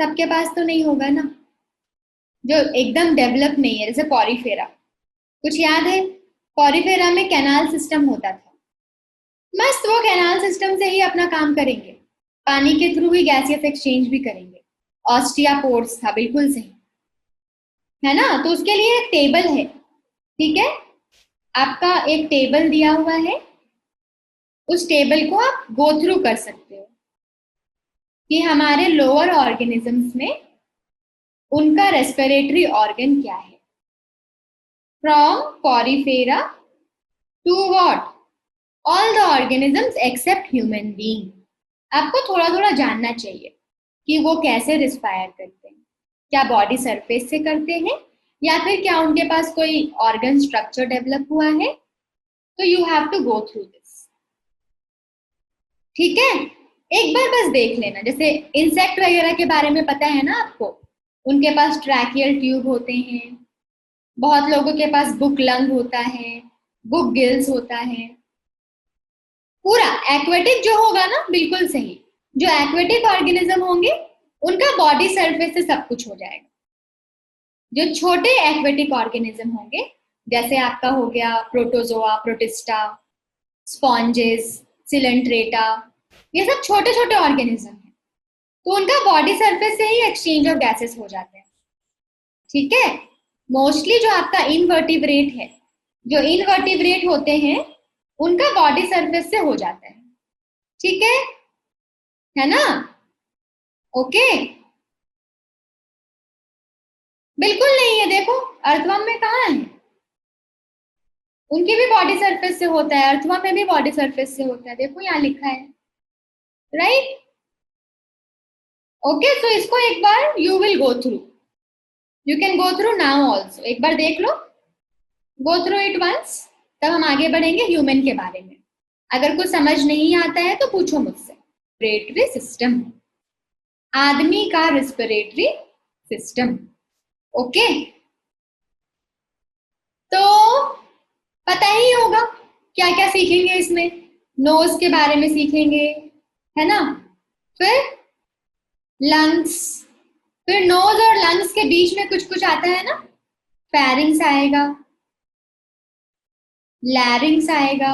सबके पास तो नहीं होगा ना, जो एकदम डेवलप नहीं है, जैसे पॉरीफेरा, कुछ याद है? पॉरीफेरा में कैनाल सिस्टम होता था, मस्त, वो कैनाल सिस्टम से ही अपना काम करेंगे, पानी के थ्रू ही गैसियस एक्सचेंज भी करेंगे। ऑस्टियापोड्स था, बिल्कुल सही है ना। तो उसके लिए एक टेबल है, ठीक है, आपका एक टेबल दिया हुआ है, उस टेबल को आप गो थ्रू कर सकते हो कि हमारे लोअर ऑर्गेनिजम्स में उनका रेस्पिरेटरी ऑर्गन क्या है। From Porifera to what? All the organisms except human being. आपको थोड़ा थोड़ा जानना चाहिए कि वो कैसे रिस्पायर करते हैं, क्या बॉडी सरफेस से करते हैं या फिर क्या उनके पास कोई ऑर्गन स्ट्रक्चर डेवलप हुआ है। तो you have to go through this, ठीक है। एक बार बस देख लेना, जैसे इंसेक्ट वगैरह के बारे में पता है ना आपको, उनके पास ट्रैकियल ट्यूब होते हैं, बहुत लोगों के पास बुक लंग होता है, बुक गिल्स होता है। पूरा एक्वेटिक जो होगा ना, बिल्कुल सही, जो एक्वेटिक ऑर्गेनिज्म होंगे उनका बॉडी सरफेस से सब कुछ हो जाएगा। जो छोटे एक्वेटिक ऑर्गेनिज्म होंगे, जैसे आपका हो गया प्रोटोजोआ, प्रोटिस्टा, स्पॉन्जेस, सिलेंट्रेटा, ये सब छोटे छोटे ऑर्गेनिज्म हैं, तो उनका बॉडी सरफेस से ही एक्सचेंज ऑफ गैसेस हो जाते हैं, ठीक है। मोस्टली जो आपका इनवर्टिब्रेट है, जो इनवर्टिब्रेट होते हैं उनका बॉडी सरफेस से हो जाता है, ठीक है ना? ओके, बिल्कुल नहीं है, देखो अर्थवर्म में कहाँ है, उनकी भी बॉडी सरफेस से होता है, अर्थवर्म में भी बॉडी सरफेस से होता है, देखो यहाँ लिखा है, राइट। ओके, सो इसको एक बार you will go through, you can go through now also, एक बार देख लो, गो थ्रू इट वंस, तब हम आगे बढ़ेंगे ह्यूमन के बारे में। अगर कुछ समझ नहीं आता है तो पूछो मुझसे। रेस्पिरेटरी सिस्टम, आदमी का रेस्पिरेटरी सिस्टम, ओके। तो पता ही होगा क्या क्या सीखेंगे इसमें, नोज के बारे में सीखेंगे, है ना, फिर लंग्स, फिर नोज और लंग्स के बीच में कुछ कुछ आता है ना, फेरिंग्स आएगा, लैरिंग्स आएगा,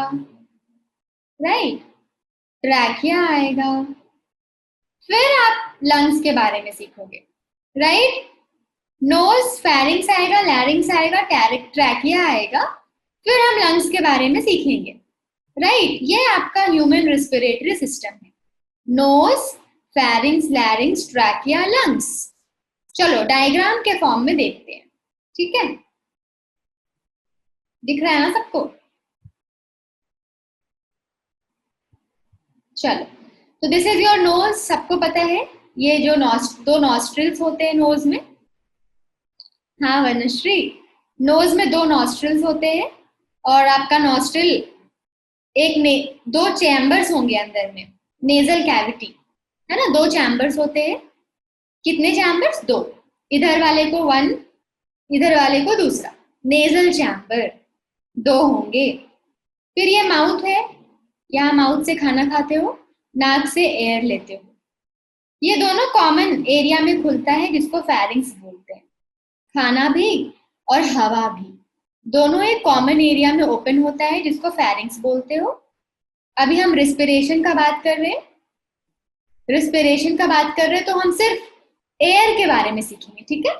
राइट, ट्रैकिया आएगा, फिर आप लंग्स के बारे में सीखोगे, राइट। नोज, फेरिंग्स आएगा, लैरिंग्स आएगा, ट्रैकिया आएगा, फिर हम लंग्स के बारे में सीखेंगे, राइट। ये आपका ह्यूमन रेस्पिरेटरी सिस्टम है, nose, pharynx, larynx, trachea, lungs. चलो डायग्राम के फॉर्म में देखते हैं, ठीक है, दिख रहा है ना सबको? चलो, तो दिस इज योर नोज, सबको पता है ये जो दो नॉस्ट्रिल्स होते हैं नोज में। हाँ वनश्री, नोज में दो नॉस्ट्रिल्स होते हैं, और आपका नॉस्ट्रिल दो चैम्बर्स होंगे अंदर में, नेजल कैविटी, है ना, दो चैम्बर्स होते हैं। कितने चैम्बर्स? दो, इधर वाले को वन, इधर वाले को दूसरा, नेजल चैम्बर दो होंगे। फिर ये माउथ है, यहाँ माउथ से खाना खाते हो, नाक से एयर लेते हो, ये दोनों कॉमन एरिया में खुलता है जिसको फेरिंग्स बोलते हैं। खाना भी और हवा भी दोनों एक कॉमन एरिया में ओपन होता है जिसको फेरिंग्स बोलते हो। अभी हम रिस्पिरेशन का बात कर रहे हैं, रिस्पिरेशन का बात कर रहे हैं, तो हम सिर्फ एयर के बारे में सीखेंगे, ठीक है।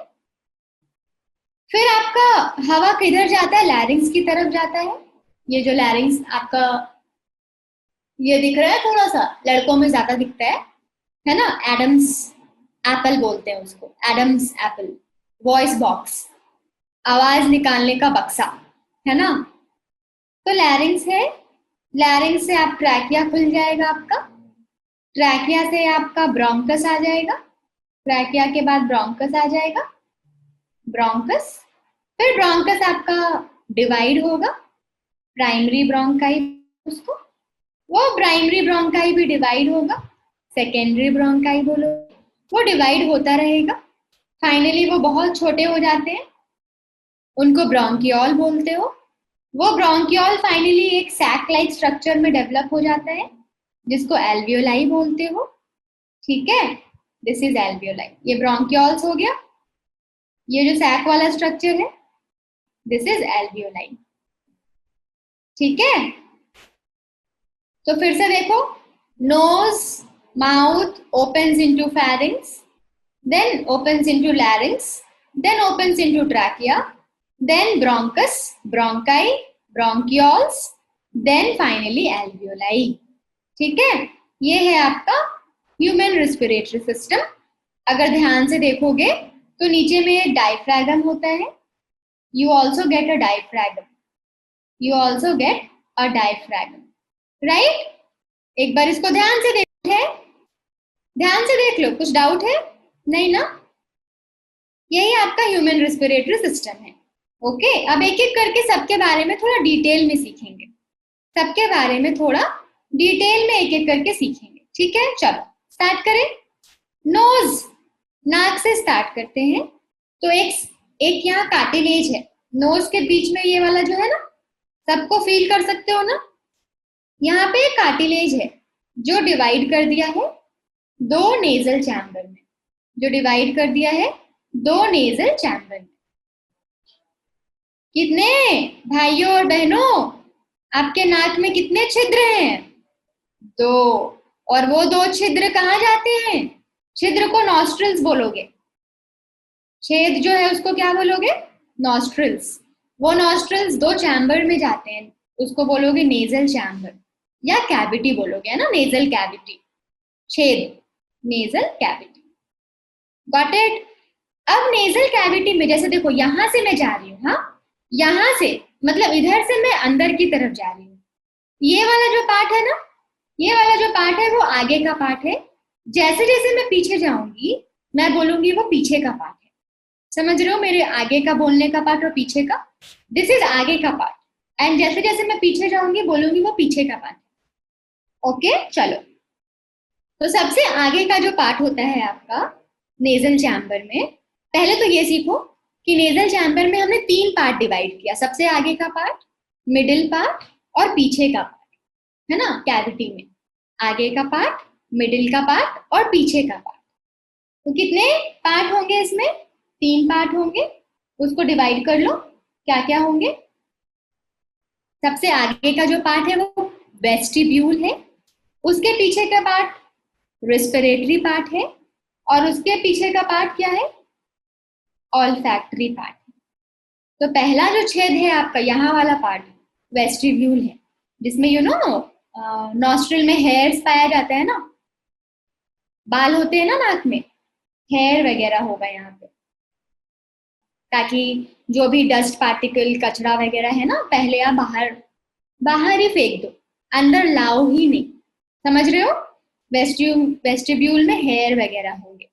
फिर आपका हवा किधर जाता है? लैरिंग्स की तरफ जाता है। ये जो लैरिंग्स आपका ये दिख रहा है, थोड़ा सा लड़कों में ज्यादा दिखता है ना, एडम्स एप्पल बोलते हैं उसको, एडम्स एप्पल, वॉइस बॉक्स, आवाज निकालने का बक्सा, है ना। तो लैरिंग्स है, लैरिंग्स से आप ट्रैकिया खुल जाएगा आपका, ट्रैकिया से आपका ब्रोंकस आ जाएगा, ट्रैकिया के बाद ब्रोंकस आ जाएगा, ब्रोंकस, फिर ब्रोंकस आपका डिवाइड होगा, प्राइमरी ब्रोंकाई उसको, वो प्राइमरी ब्रोंकाई भी डिवाइड होगा, सेकेंडरी ब्रोंकाई बोलो, वो डिवाइड होता रहेगा, फाइनली वो बहुत छोटे हो जाते हैं, उनको ब्रोंकियोल बोलते हो। वो ब्रोंकियोल फाइनली एक सैक लाइक स्ट्रक्चर में डेवलप हो जाता है जिसको एल्वियोलाई बोलते हो, ठीक है। दिस इज एल्वियोलाई, ये ब्रोंकियोल्स हो गया, ये जो सैक वाला स्ट्रक्चर है दिस इज एल्वियोलाई, ठीक है। तो फिर से देखो, nose, mouth opens into pharynx, then opens into larynx, then opens into trachea, then bronchus, bronchi, bronchioles, then finally alveoli, ठीक है। ये है आपका ह्यूमन रेस्पिरेटरी सिस्टम। अगर ध्यान से देखोगे तो नीचे में डायफ्रैगम होता है, you also get a diaphragm, you also get a diaphragm, right. एक बार इसको ध्यान से देख है, ध्यान से देख लो, कुछ डाउट है? नहीं ना? यही आपका ह्यूमन रेस्पिरेटरी सिस्टम है, ओके। अब एक एक करके सबके बारे में थोड़ा डिटेल में सीखेंगे, सबके बारे में थोड़ा डिटेल में एक एक करके सीखेंगे, ठीक है। चलो स्टार्ट करें। नोज, नाक से स्टार्ट करते हैं। तो एक यहाँ कार्टिलेज है नोज के बीच में, ये वाला जो है ना, सबको फील कर सकते हो ना, यहाँ पे एक कार्टिलेज है जो डिवाइड कर दिया है दो नेजल चैम्बर में, जो डिवाइड कर दिया है दो नेजल चैम्बर में। कितने भाइयों और बहनों, आपके नाक में कितने छिद्र हैं? दो। और वो दो छिद्र कहाँ जाते हैं? छिद्र को नॉस्ट्रिल्स बोलोगे, छेद जो है उसको क्या बोलोगे? नॉस्ट्रिल्स। वो नॉस्ट्रिल्स दो चैम्बर में जाते हैं, उसको बोलोगे नेजल चैम्बर या कैविटी बोलोगे, है ना, नेजल कैविटी, छेद, नेजल कैविटी, गॉट इट। अब नेजल कैविटी में जैसे देखो, यहां से मैं जा रही हूँ, हाँ, यहां से मतलब इधर से मैं अंदर की तरफ जा रही हूँ, ये वाला जो पार्ट है ना, ये वाला जो पार्ट है वो आगे का पार्ट है, जैसे जैसे मैं पीछे जाऊंगी मैं बोलूंगी वो पीछे का पार्ट है। समझ रहे हो मेरे आगे का बोलने का पार्ट और पीछे का? दिस इज आगे का पार्ट, एंड जैसे जैसे मैं पीछे जाऊंगी बोलूंगी वो पीछे का पार्ट है, ओके। चलो, तो सबसे आगे का जो पार्ट होता है आपका नेजल चैम्बर में, पहले तो ये सीखो कि नेजल चैम्बर में हमने तीन पार्ट डिवाइड किया, सबसे आगे का पार्ट, मिडिल पार्ट और पीछे का पार्ट, है ना, कैविटी में आगे का पार्ट, मिडिल का पार्ट और पीछे का पार्ट। तो कितने पार्ट होंगे इसमें? तीन पार्ट होंगे, उसको डिवाइड कर लो, क्या क्या होंगे। सबसे आगे का जो पार्ट है वो वेस्टिब्यूल है, उसके पीछे का पार्ट रेस्पिरेटरी पार्ट है और उसके पीछे का पार्ट क्या है, ऑल्फैक्टरी पार्ट। तो पहला जो छेद है आपका यहाँ वाला पार्ट वेस्टिब्यूल है, जिसमें यू नो नॉस्ट्रिल में हेयर्स पाया जाता है ना, बाल होते हैं ना नाक में, हेयर वगैरह होगा यहाँ पे, ताकि जो भी डस्ट पार्टिकल कचरा वगैरह है ना पहले आप बाहर बाहर ही फेंक दो, अंदर लाओ ही नहीं, समझ रहे हो। वेस्टिब्यूल में हेयर वगैरह होंगे।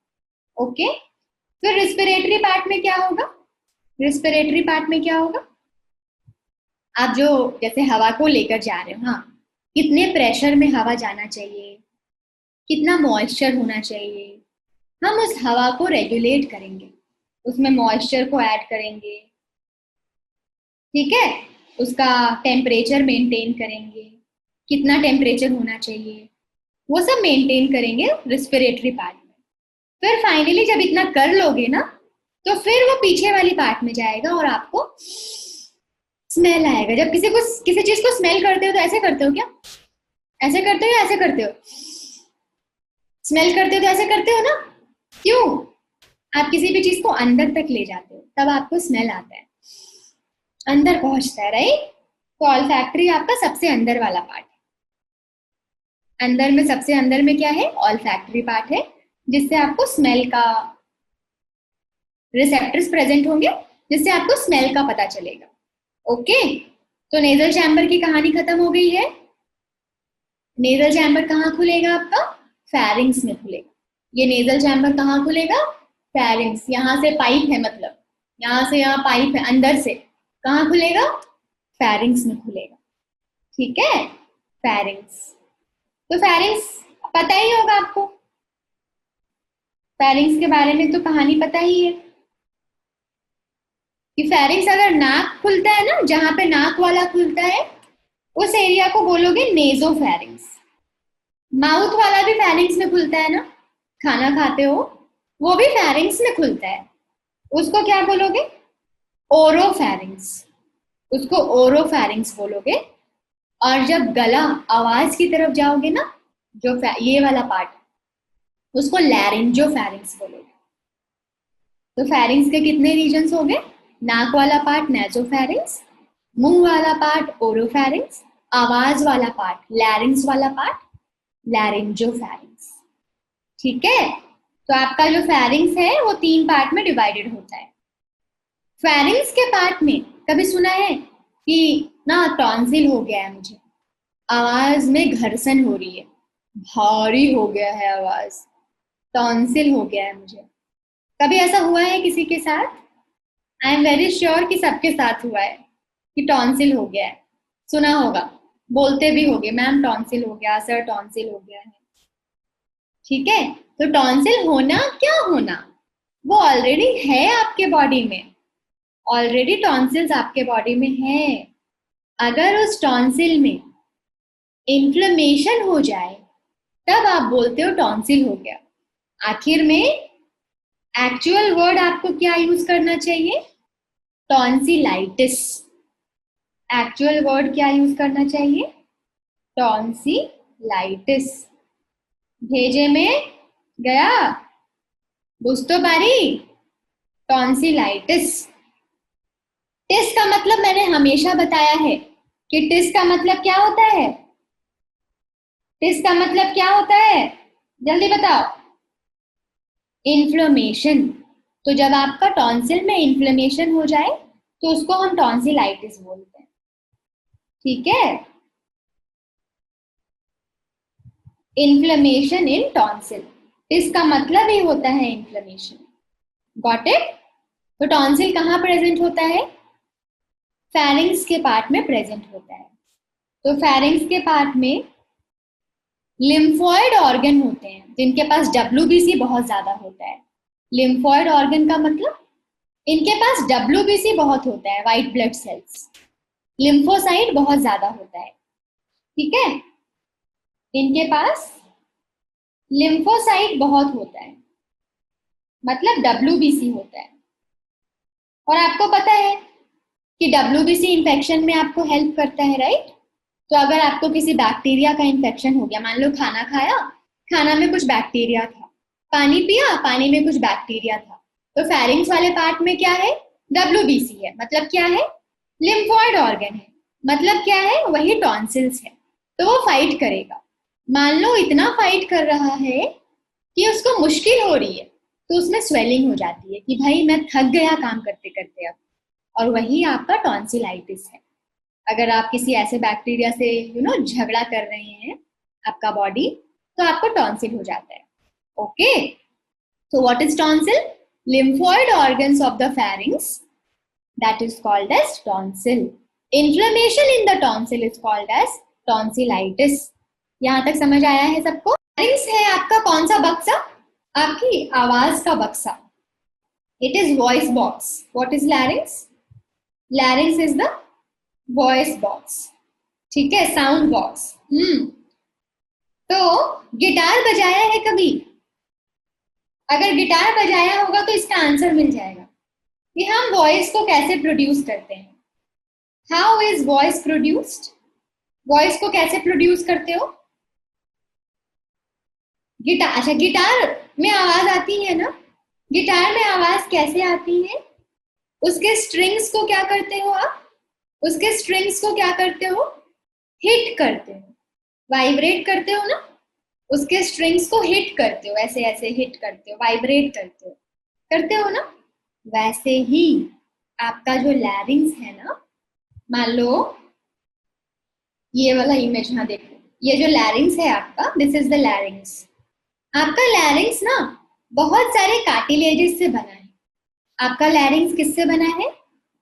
ओके, फिर रिस्पिरेटरी पार्ट में क्या होगा, रिस्पिरेटरी पार्ट में क्या होगा, आप जो जैसे हवा को लेकर जा रहे हो, हाँ, कितने प्रेशर में हवा जाना चाहिए, कितना मॉइस्चर होना चाहिए, हम उस हवा को रेगुलेट करेंगे, उसमें मॉइस्चर को ऐड करेंगे, ठीक है, उसका टेम्परेचर मेंटेन करेंगे, कितना टेम्परेचर होना चाहिए, वो सब मेंटेन करेंगे रिस्पिरेटरी पार्ट में। फिर फाइनली जब इतना कर लोगे ना, तो फिर वो पीछे वाली पार्ट में जाएगा और आपको स्मेल आएगा। जब किसी चीज को स्मेल करते हो तो ऐसे करते हो क्या, ऐसे करते हो या ऐसे करते हो, स्मेल करते हो तो ऐसे करते हो ना, क्यों, आप किसी भी चीज को अंदर तक ले जाते हो तब आपको स्मेल आता है, अंदर पहुंचता है, राइट। तो ऑल्फैक्टरी आपका सबसे अंदर वाला पार्ट है। अंदर में सबसे अंदर में क्या है, ऑल्फैक्टरी पार्ट है, जिससे आपको स्मेल का रिसेप्टर्स प्रेजेंट होंगे, जिससे आपको स्मेल का पता चलेगा। ओके, तो नेजल चैम्बर की कहानी खत्म हो गई है। नेजल चैम्बर कहाँ खुलेगा आपका, फेरिंग्स में खुलेगा। ये नेजल चैम्बर कहाँ खुलेगा, फेरिंग्स, यहाँ से पाइप है, मतलब यहाँ से यहाँ पाइप है, अंदर से कहाँ खुलेगा, फेरिंग्स में खुलेगा, ठीक है, फेरिंग्स। तो फेरिंग्स पता ही होगा आपको, फेरिंग्स के बारे में तो कहानी पता ही है कि फेरिंग्स अगर नाक खुलता है ना, जहां पे नाक वाला खुलता है उस एरिया को बोलोगे नेजोफेरिंग्स। माउथ वाला भी फेरिंग्स में खुलता है ना, खाना खाते हो वो भी फेरिंग्स में खुलता है, उसको क्या बोलोगे, ओरोफेरिंग्स, उसको ओरोफेरिंग्स बोलोगे। और जब गला आवाज की तरफ जाओगे ना, जो ये वाला पार्ट, उसको लैरिंजोफेरिंग्स बोलोगे। तो फेरिंग्स के कितने रीजन्स हो गए, नाक वाला पार्ट नेजोफेरिंग्स, मुंह वाला पार्ट ओरोफेरिंग्स, आवाज वाला पार्ट लैरिंग्स वाला पार्ट लैरिंजोफेरिंग्स, ठीक है। तो आपका जो फेरिंग्स है वो 3 पार्ट में डिवाइडेड होता है। फेरिंग्स के पार्ट में कभी सुना है कि ना टॉन्सिल हो गया है, मुझे आवाज में घर्षण हो रही है, भारी हो गया है आवाज, टॉन्सिल हो गया है मुझे, कभी ऐसा हुआ है किसी के साथ, आई एम वेरी श्योर कि सबके साथ हुआ है कि टॉन्सिल हो गया है, सुना होगा, बोलते भी होगे मैम टॉन्सिल हो गया, सर टॉन्सिल हो गया है, ठीक है। तो टॉन्सिल होना क्या होना, वो ऑलरेडी है आपके बॉडी में, ऑलरेडी टॉन्सिल्स आपके बॉडी में है। अगर उस टॉन्सिल में इन्फ्लेमेशन हो जाए तब आप बोलते हो टॉन्सिल हो गया। आखिर में एक्चुअल वर्ड आपको क्या यूज करना चाहिए, टॉन्सिलाइटिस। एक्चुअल वर्ड क्या यूज करना चाहिए, टॉन्सिलाइटिस। भेजे में गया, बुझ तो पारी, टॉन्सिलाइटिस। टिस का मतलब मैंने हमेशा बताया है कि टिस का मतलब क्या होता है, टिस का मतलब क्या होता है, जल्दी बताओ, इन्फ्लेमेशन। तो जब आपका टॉन्सिल में इन्फ्लेमेशन हो जाए तो उसको हम टॉन्सिलाइटिस बोलते हैं, ठीक है, इन्फ्लेमेशन इन टॉन्सिल, इसका मतलब ही होता है इन्फ्लेमेशन, गॉट इट। तो टॉन्सिल कहाँ प्रेजेंट होता है, फेरिंग्स के पार्ट में प्रेजेंट होता है। तो फेरिंग्स के पार्ट में लिम्फोइड ऑर्गन होते हैं जिनके पास WBC बहुत ज्यादा होता है। लिम्फोइड ऑर्गन का मतलब इनके पास WBC बहुत होता है, व्हाइट ब्लड सेल्स, लिम्फोसाइट बहुत ज्यादा होता है, ठीक है, इनके पास लिम्फोसाइट बहुत होता है, मतलब WBC होता है। और आपको पता है कि WBC इन्फेक्शन में आपको हेल्प करता है, राइट। तो अगर आपको किसी बैक्टीरिया का इन्फेक्शन हो गया, मान लो खाना खाया, खाना में कुछ बैक्टीरिया था, पानी पिया, पानी में कुछ बैक्टीरिया था, तो फेरिंग्स वाले पार्ट में क्या है, WBC है, मतलब क्या है, लिम्फोइड ऑर्गन है, मतलब क्या है, वही टॉन्सिल्स है, तो वो फाइट करेगा। मान लो इतना फाइट कर रहा है कि उसको मुश्किल हो रही है, तो उसमें स्वेलिंग हो जाती है कि भाई मैं थक गया काम करते करते अब, और वही आपका टॉन्सिलाइटिस है। अगर आप किसी ऐसे बैक्टीरिया से झगड़ा कर रहे हैं आपका बॉडी, तो आपको टॉन्सिल हो जाता है। Okay, so what is tonsil? Lymphoid organs of the pharynx, that is called as tonsil. Inflammation in the tonsil is called as tonsillitis. यहाँ तक समझ आया है सबको? Pharynx है आपका कौन सा बक्सा? आपकी आवाज का बक्सा. It is voice box. What is larynx? Larynx is the voice box. ठीक है, साउंड बॉक्स. तो गिटार बजाया है कभी? अगर गिटार बजाया होगा तो इसका आंसर मिल जाएगा कि हम वॉइस को कैसे प्रोड्यूस करते हैं. How is voice produced? Voice को कैसे प्रोड्यूस करते हो? गिटार. अच्छा, गिटार में आवाज आती है ना, गिटार में आवाज कैसे आती है? उसके स्ट्रिंग्स को क्या करते हो आप? उसके स्ट्रिंग्स को क्या करते हो? हिट करते हो, वाइब्रेट करते हो ना, उसके स्ट्रिंग्स को हिट करते हो, ऐसे ऐसे हिट करते हो, वाइब्रेट करते हो ना. वैसे ही आपका जो लैरिंग्स है ना, मान लो ये वाला इमेज ना देखो, ये जो लैरिंग्स है आपका, दिस इज द लैरिंग्स. आपका लैरिंग्स ना बहुत सारे कार्टिलेजेस से बना है. आपका लैरिंग्स किससे बना है?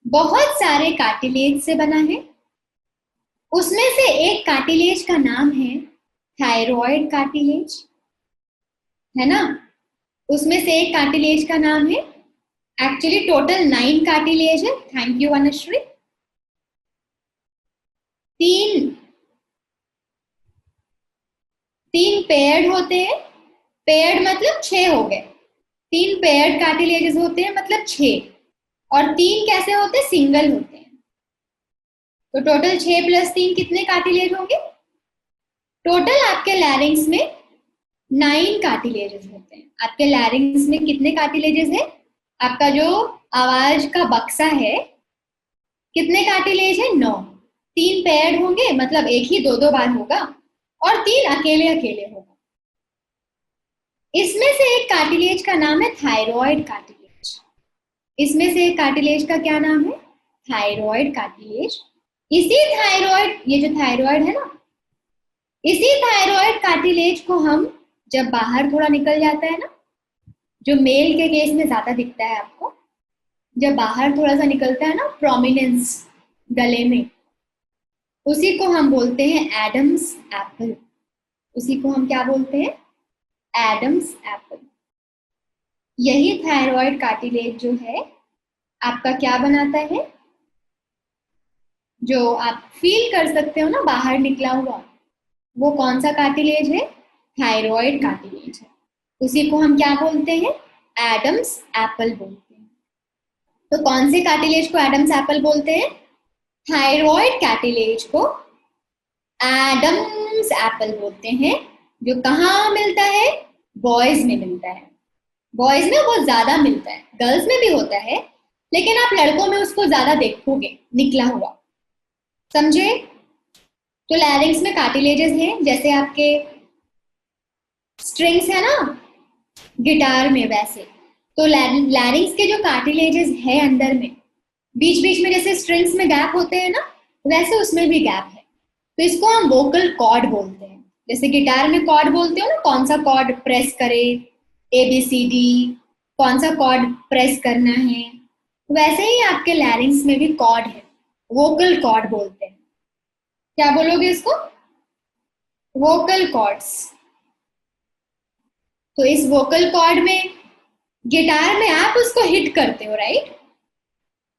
बहुत सारे कार्टिलेज से बना है. उसमें से एक कार्टिलेज का नाम है थायरॉइड कार्टिलेज, है ना. उसमें से एक कार्टिलेज का नाम है, एक्चुअली टोटल 9 कार्टिलेज है. Thank you Vanashree. तीन पेयर्ड होते हैं. पेयर्ड मतलब 6 हो गए. 3 पेयर्ड कार्टिलेजेस होते हैं मतलब 6, और 3 कैसे होते हैं? सिंगल होते हैं. तो टोटल 6 + 3 कितने कार्टिलेज होंगे? टोटल आपके लैरिंग्स में 9 कार्टिलेजेस होते हैं. आपके लैरिंग्स में कितने कार्टिलेजेस है? आपका जो आवाज का बक्सा है, कितने कार्टिलेज है? 9. 3 पेयर्ड होंगे मतलब एक ही 2-2 बार होगा, और 3 अकेले अकेले होगा. इसमें से एक कार्टिलेज का नाम है थायरॉइड कार्टिलेज. इसमें से एक कार्टिलेज का क्या नाम है? Thyroid cartilage. इसी थायरॉइड, ये जो थायरॉइड है ना, इसी थायरॉइड कार्टिलेज को हम जब बाहर थोड़ा निकल जाता है ना, जो मेल के केस में ज्यादा दिखता है आपको, जब बाहर थोड़ा सा निकलता है ना, प्रोमिनेंस गले में, उसी को हम बोलते हैं एडम्स एप्पल. उसी को हम क्या बोलते हैं? Adam's apple. यही थायरॉइड कार्टिलेज जो है आपका क्या बनाता है, जो आप फील कर सकते हो ना बाहर निकला हुआ, वो कौन सा कार्टिलेज है? थायरॉइड कार्टिलेज है. उसी को हम क्या बोलते हैं? एडम्स एप्पल बोलते हैं. तो कौन से कार्टिलेज को एडम्स एप्पल बोलते हैं? थायरॉइड कार्टिलेज को एडम्स एप्पल बोलते हैं. जो कहाँ मिलता है? बॉयज में मिलता है. बॉयज में बहुत ज्यादा मिलता है, गर्ल्स में भी होता है, लेकिन आप लड़कों में उसको ज्यादा देखोगे निकला हुआ. समझे? तो लैरिंग्स में कार्टिलेजेस हैं, जैसे आपके स्ट्रिंग्स है ना गिटार में, वैसे तो लैरिंग्स के जो कार्टिलेजेस है अंदर में, बीच बीच में जैसे स्ट्रिंग्स में गैप होते हैं ना, वैसे उसमें भी गैप है. तो इसको हम वोकल कॉर्ड बोलते हैं. जैसे गिटार में कॉर्ड बोलते हो ना, कौन सा कॉर्ड प्रेस करे, ABCD, कौन सा कॉर्ड प्रेस करना है, वैसे ही आपके लैरिंग्स में भी कॉर्ड है, वोकल कॉर्ड बोलते हैं. क्या बोलोगे इसको? Vocal cords. तो इस वोकल कॉर्ड में, गिटार में आप उसको हिट करते हो, राइट?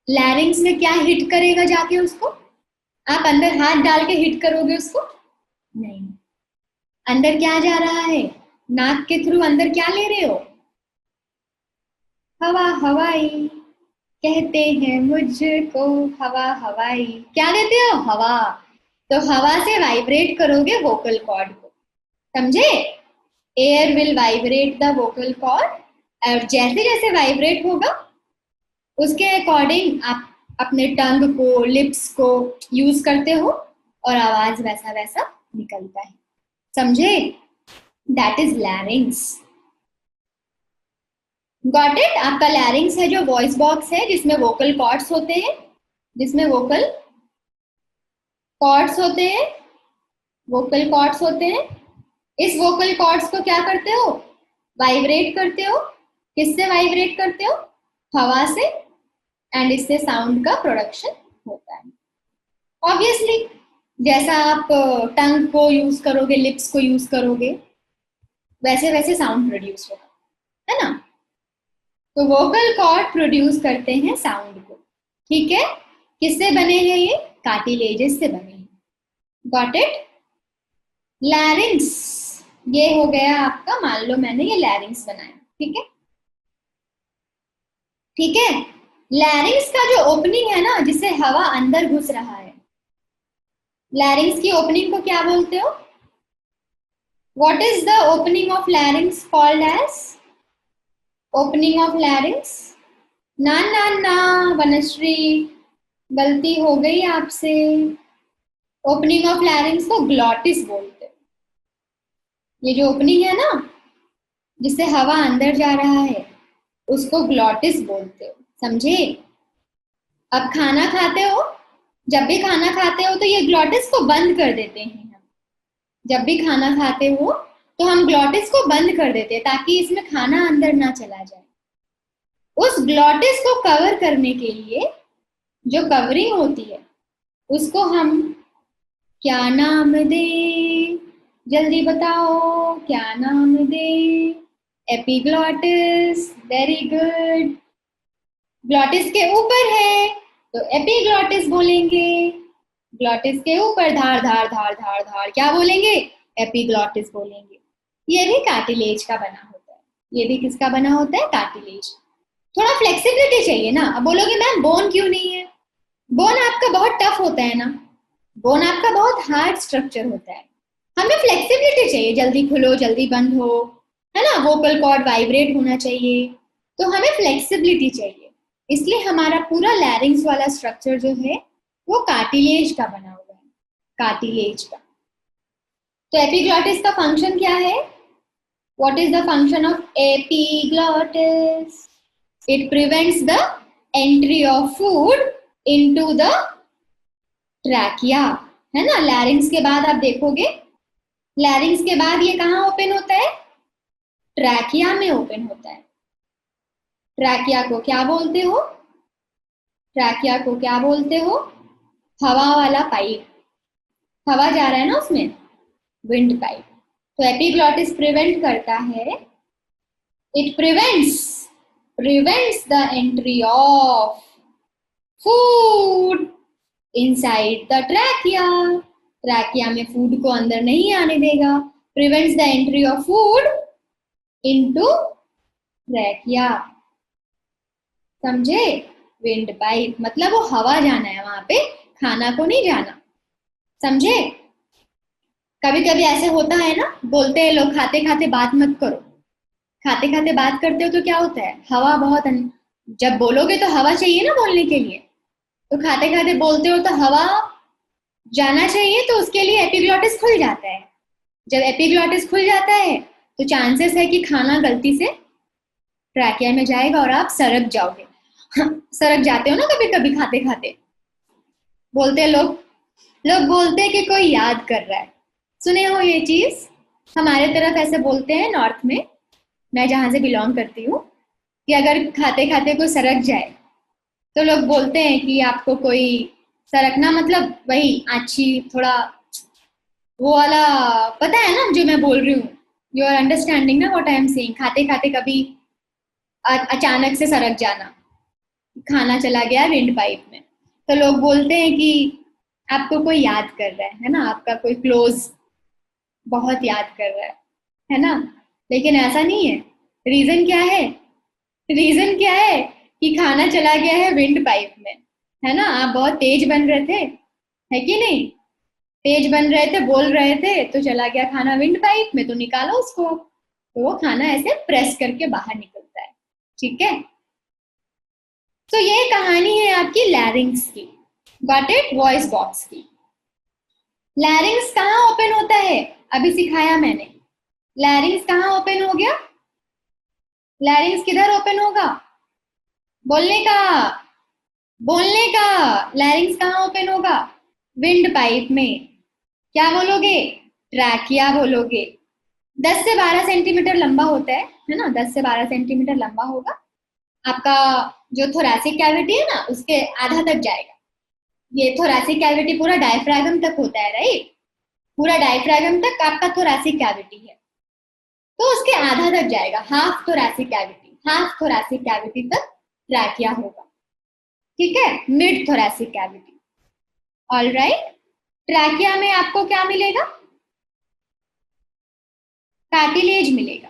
लैरिंग्स में क्या हिट करेगा जाके उसको? आप अंदर हाथ डाल के हिट करोगे उसको? नहीं. अंदर क्या जा रहा है? नाक के थ्रू अंदर क्या ले रहे हो? हवा हवाई. कहते हैं मुझको हवा हवाई. क्या देते हो? हवा. तो हवा से वाइब्रेट करोगे वोकल कॉर्ड को, समझे? Air will vibrate the vocal cord, और जैसे जैसे वाइब्रेट होगा उसके अकॉर्डिंग आप अपने टंग को, लिप्स को यूज करते हो और आवाज वैसा वैसा निकलता है, समझे? That is लैरिंग्स। Got it? आपका लैरिंग्स है जो वॉइस बॉक्स है जिसमें वोकल कॉर्ड्स होते हैं, जिसमें वोकल कॉर्ड्स होते हैं, वोकल कॉर्ड्स होते हैं। इस वोकल कॉर्ड्स को क्या करते हो? वाइब्रेट करते हो। किससे वाइब्रेट करते हो? हवा से, एंड इससे साउंड का प्रोडक्शन होता है। ऑब्वियसली जैसा आप टंग को यूज करोगे, लिप्स को यूज करोगे, वैसे वैसे साउंड प्रोड्यूस होगा, है ना? तो वोकल कॉर्ड प्रोड्यूस करते हैं साउंड को, ठीक है? किससे बने हैं ये? कार्टिलेजेस से बने हैं। Got it? लैरिंग्स, ये हो गया आपका, मान लो मैंने ये लैरिंग्स बनाया, ठीक है? ठीक है, लैरिंग्स का जो ओपनिंग है ना, जिससे हवा अंदर घुस रहा है, लैरिंग्स की ओपनिंग को क्या बोलते हो? What is the opening of larynx called as? Opening of larynx? ना ना ना वनश्री, गलती हो गई आपसे। ओपनिंग ऑफ लैरिंग्स को ग्लॉटिस बोलते हैं। ये जो ओपनिंग है ना, जिससे हवा अंदर जा रहा है, उसको ग्लॉटिस बोलते हो, समझे? अब खाना खाते हो, जब भी खाना खाते हो तो ये ग्लॉटिस को बंद कर देते हैं हम। जब भी खाना खाते हो तो हम ग्लॉटिस को बंद कर देते हैं ताकि इसमें खाना अंदर ना चला जाए। उस ग्लॉटिस को कवर करने के लिए जो कवरिंग होती है, उसको हम क्या नाम दे? जल्दी बताओ, क्या नाम दे? Epiglottis, very good. ग्लॉटिस के ऊपर है तो एपिग्लॉटिस बोलेंगे। ग्लॉटिस के ऊपर धार धार धार धार धार क्या बोलेंगे? एपिग्लॉटिस बोलेंगे। ये भी कार्टिलेज का बना होता है। ये भी किसका बना होता है? कार्टिलेज। थोड़ा फ्लेक्सिबिलिटी चाहिए ना। अब बोलोगे मैम बोन क्यों नहीं है? बोन आपका बहुत टफ होता है ना, बोन आपका बहुत हार्ड स्ट्रक्चर होता है। हमें फ्लेक्सिबिलिटी चाहिए, जल्दी खुलो जल्दी बंद हो, है ना? वोकल कॉर्ड वाइब्रेट होना चाहिए, तो हमें फ्लेक्सिबिलिटी चाहिए। इसलिए हमारा पूरा लैरिंग्स वाला स्ट्रक्चर जो है वो कार्टिलेज का बना हुआ है, कार्टिलेज का। तो एपिग्लॉटिस का फंक्शन क्या है? What is the function of epiglottis? It prevents the entry of food into the trachea, है ना? लैरिंग्स के बाद आप देखोगे, लैरिंग्स के बाद ये कहाँ ओपन होता है? ट्रैकिया में ओपन होता है। ट्रैकिया को क्या बोलते हो? ट्रैकिया को क्या बोलते हो? हवा वाला पाइप, हवा जा रहा है ना उसमें, विंड पाइप। तो एपिग्लॉटिस प्रिवेंट करता है, it prevents the entry of food inside the trachea. Trachea में फूड को अंदर नहीं आने देगा। Prevents the entry of food into trachea, समझे? विंड पाइप मतलब वो हवा जाना है वहां पे, खाना को नहीं जाना, समझे? कभी कभी ऐसे होता है ना, बोलते हैं लोग खाते खाते बात मत करो। खाते खाते बात करते हो तो क्या होता है? हवा बहुत जब बोलोगे तो हवा चाहिए ना बोलने के लिए, तो खाते खाते बोलते हो तो हवा जाना चाहिए, तो उसके लिए एपिग्लॉटिस खुल जाता है। जब एपिग्लॉटिस खुल जाता है तो चांसेस है कि खाना गलती से ट्रैकिया में जाएगा और आप सरक जाओगे। सरक जाते हो ना कभी कभी खाते खाते, बोलते लोग, लोग बोलते हैं कि कोई याद कर रहा है। सुने हो ये चीज? हमारे तरफ ऐसे बोलते हैं नॉर्थ में, मैं जहां से बिलोंग करती हूँ, कि अगर खाते खाते कोई सरक जाए तो लोग बोलते हैं कि आपको कोई सरकना, मतलब वही आछी थोड़ा वो वाला, पता है ना जो मैं बोल रही हूँ? यू आर अंडरस्टैंडिंग ना व्हाट आई एम सेइंग? खाते खाते कभी अचानक से सरक जाना, खाना चला गया विंड पाइप में, तो लोग बोलते हैं कि आपको कोई याद कर रहा है ना, आपका कोई क्लोज बहुत याद कर रहा है ना? लेकिन ऐसा नहीं है। रीजन क्या है? रीजन क्या है? कि खाना चला गया है विंड पाइप में, है ना? आप बहुत तेज बन रहे थे, है कि नहीं? तेज बन रहे थे, बोल रहे थे, तो चला गया खाना विंड पाइप में, तो निकालो उसको, तो वो खाना ऐसे प्रेस करके बाहर निकलता है। ठीक है, तो ये कहानी है आपकी लैरिंग्स की, गॉट इट, वॉइस बॉक्स की। लैरिंग्स कहाँ ओपन होता है, अभी सिखाया मैंने। लैरिंग्स कहाँ ओपन हो गया, लैरिंग्स किधर ओपन होगा, बोलने का, बोलने का। लैरिंग्स कहाँ ओपन होगा, विंड पाइप में। क्या बोलोगे, ट्रैकिया बोलोगे। 10 से 12 सेंटीमीटर लंबा होता है ना, 10 से 12 सेंटीमीटर लंबा होगा। आपका जो थोरैसिक कैविटी है ना, उसके आधा तक जाएगा। ये थोरैसिक कैविटी पूरा डायफ्रागम तक होता है, राइट, पूरा डायफ्रागम तक आपका थोरैसिक कैविटी है, तो उसके आधा तक जाएगा, half thoracic cavity, half thoracic cavity तक ट्रैकिया होगा। ठीक है, mid thoracic cavity. All right, trachea में आपको क्या मिलेगा, कार्टिलेज मिलेगा।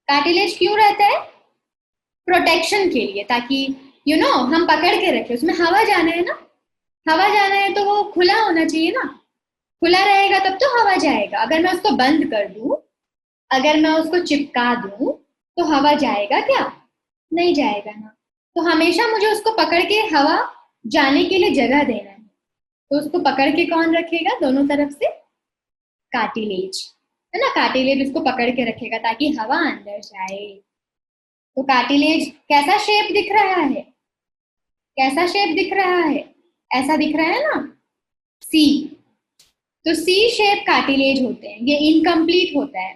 कार्टिलेज क्यों रहता है, प्रोटेक्शन के लिए, ताकि हम पकड़ के रखें, उसमें हवा जाना है ना, हवा जाना है तो वो खुला होना चाहिए ना, खुला रहेगा तब तो हवा जाएगा। अगर मैं उसको बंद कर दूं, अगर मैं उसको चिपका दूं, तो हवा जाएगा क्या, नहीं जाएगा ना। तो हमेशा मुझे उसको पकड़ के हवा जाने के लिए जगह देना है, तो उसको पकड़ के कौन रखेगा, दोनों तरफ से कार्टिलेज, है ना, कार्टिलेज उसको पकड़ के रखेगा ताकि हवा अंदर जाए। तो कार्टिलेज कैसा शेप दिख रहा है, कैसा शेप दिख रहा है, ऐसा दिख रहा है ना, सी। तो सी शेप कार्टिलेज होते हैं, ये इनकम्प्लीट होता है,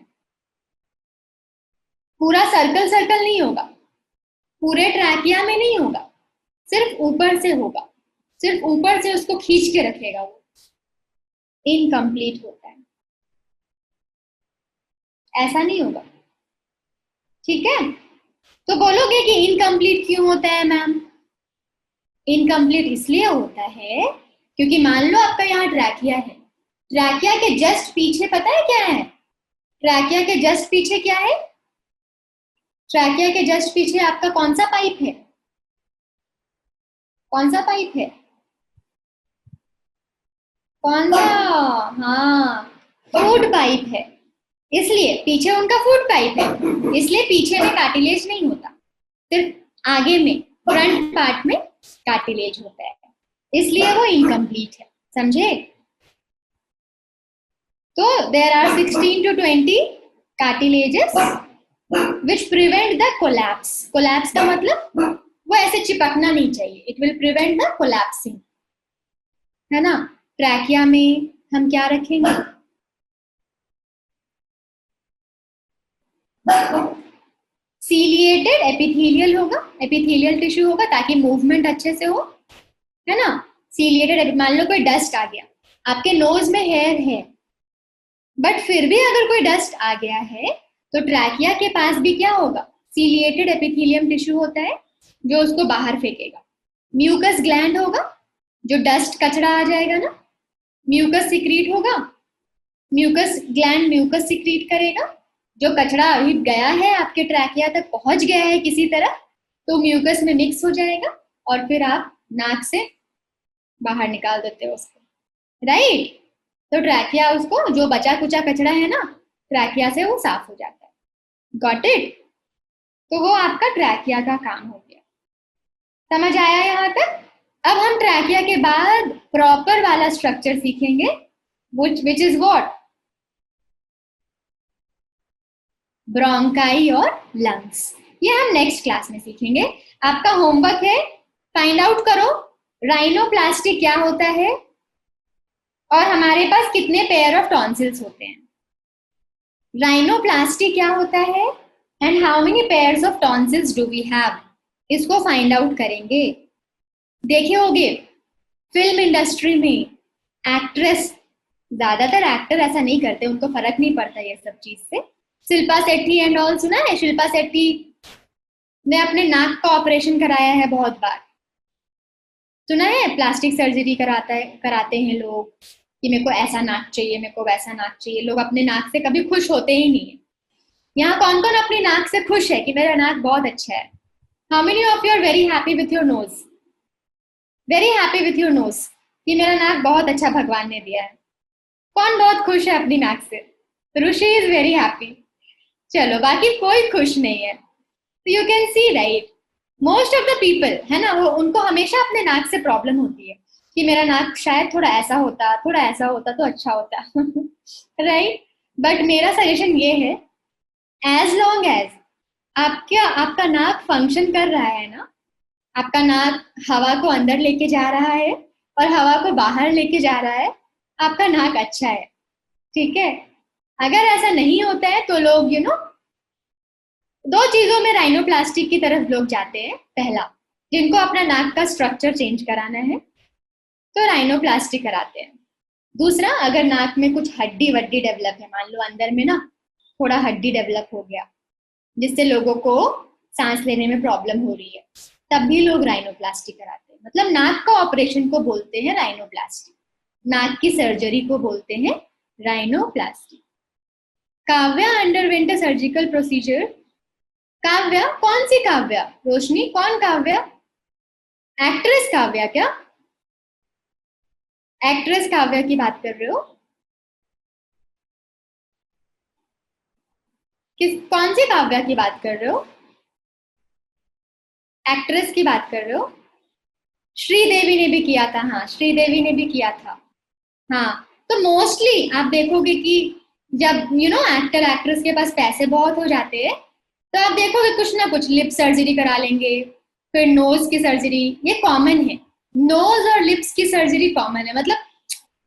पूरा सर्कल सर्कल नहीं होगा, पूरे ट्रैकिया में नहीं होगा, सिर्फ ऊपर से होगा, सिर्फ ऊपर से उसको खींच के रखेगा, वो इनकम्प्लीट होता है, ऐसा नहीं होगा। ठीक है, तो बोलोगे कि इनकम्प्लीट क्यों होता है मैम, इनकम्प्लीट इसलिए होता है क्योंकि मान लो आपका यहाँ ट्रैकिया है, ट्रैकिया के जस्ट पीछे पता है क्या है, ट्रैकिया के जस्ट पीछे क्या है, ट्रैकिया के जस्ट पीछे आपका कौन सा पाइप है, कौन सा पाइप है, कौन सा, हाँ, फूड पाइप है, इसलिए पीछे उनका फूड पाइप है, इसलिए पीछे में कार्टिलेज नहीं होता, सिर्फ आगे में फ्रंट पार्ट में कार्टिलेज होता है, इसलिए वो इनकम्प्लीट है, समझे। तो there are 16 to 20 cartilages which prevent the collapse, collapse का मतलब वो ऐसे चिपकना नहीं चाहिए, it will prevent the collapsing, है ना। ट्रैकिया में हम क्या रखेंगे, सीलिएटेड एपिथेलियल होगा, एपिथेलियल टिश्यू होगा ताकि मूवमेंट अच्छे से हो, है ना। सीलिएटेड, मान लो कोई डस्ट आ गया, आपके नोज में हेयर है, बट फिर भी अगर कोई डस्ट आ गया है तो ट्रैकिया के पास भी क्या होगा, सीलिएटेड एपिथेलियम टिश्यू होता है जो उसको बाहर फेंकेगा। म्यूकस ग्लैंड होगा, जो डस्ट कचरा आ जाएगा ना, म्यूकस सिक्रीट होगा, म्यूकस ग्लैंड म्यूकस सिक्रीट करेगा, जो कचरा अभी गया है आपके ट्रैकिया तक पहुंच गया है किसी तरह, तो म्यूकस में मिक्स हो जाएगा और फिर आप नाक से बाहर निकाल देते हो उसको, राइट। तो ट्रैकिया, उसको जो बचा कुचा कचरा है ना ट्रैकिया से, वो साफ हो जाता है, गॉट इट। तो वो आपका ट्रैकिया का काम हो गया, समझ आया यहाँ तक। अब हम ट्रैकिया के बाद प्रॉपर वाला स्ट्रक्चर सीखेंगे, विच इज व्हाट, ब्रोंकाई और लंग्स, ये हम नेक्स्ट क्लास में सीखेंगे। आपका होमवर्क है, फाइंड आउट करो राइनोप्लास्टी क्या होता है और हमारे पास कितने पेयर ऑफ टॉन्सिल्स होते हैं। राइनोप्लास्टी क्या होता है and how many pairs of tonsils do we have, इसको फाइंड आउट करेंगे। देखे होगे फिल्म इंडस्ट्री में एक्ट्रेस, ज्यादातर एक्टर ऐसा नहीं करते, उनको फर्क नहीं पड़ता ये सब चीज से। शिल्पा शेट्टी एंड ऑल सुना है, शिल्पा शेट्टी ने अपने नाक का ऑपरेशन कराया है बहुत बार, सुना है, प्लास्टिक सर्जरी कराते हैं लोग कि मेरे को ऐसा नाक चाहिए, मेरे को वैसा नाक चाहिए, लोग अपने नाक से कभी खुश होते ही नहीं है। यहाँ कौन कौन अपनी नाक से खुश है कि मेरा नाक बहुत अच्छा है, how many of you are very happy with your nose, very happy with your nose, कि मेरा नाक बहुत अच्छा भगवान ने दिया है। कौन बहुत खुश है अपनी नाक से? ऋषि इज वेरी हैप्पी। चलो, बाकी कोई खुश नहीं है। तो you can see right, most of the people है ना, वो उनको हमेशा अपने नाक से प्रॉब्लम होती है कि मेरा नाक शायद थोड़ा ऐसा होता, थोड़ा ऐसा होता तो अच्छा होता। राइट। बट मेरा सजेशन ये है, एज लॉन्ग एज आपका नाक फंक्शन कर रहा है ना, आपका नाक हवा को अंदर लेके जा रहा है और हवा को बाहर लेके जा रहा है, आपका नाक अच्छा है। ठीक है। अगर ऐसा नहीं होता है तो लोग दो चीजों में राइनोप्लास्टी की तरफ लोग जाते हैं। पहला, जिनको अपना नाक का स्ट्रक्चर चेंज कराना है तो राइनोप्लास्टी कराते हैं। दूसरा, अगर नाक में कुछ हड्डी वड्डी डेवलप है, मान लो अंदर में ना थोड़ा हड्डी डेवलप हो गया जिससे लोगों को सांस लेने में प्रॉब्लम हो रही है, तब भी लोग राइनोप्लास्टी कराते हैं। मतलब नाक का ऑपरेशन को बोलते हैं राइनोप्लास्टी, नाक की सर्जरी को बोलते हैं राइनोप्लास्टी। काव्या अंडरवेंट अ सर्जिकल प्रोसीजर। काव्या? कौन सी काव्या? रोशनी, कौन काव्या? एक्ट्रेस काव्या क्या? एक्ट्रेस काव्या की बात कर रहे हो? कौन सी काव्या की बात कर रहे हो? एक्ट्रेस की बात कर रहे हो? श्रीदेवी ने भी किया था, हाँ श्रीदेवी ने भी किया था। हाँ, तो मोस्टली आप देखोगे कि जब एक्टर एक्ट्रेस के पास पैसे बहुत हो जाते हैं तो आप देखोगे कुछ ना कुछ लिप सर्जरी करा लेंगे, फिर नोज की सर्जरी, ये कॉमन है। नोज और लिप्स की सर्जरी कॉमन है, मतलब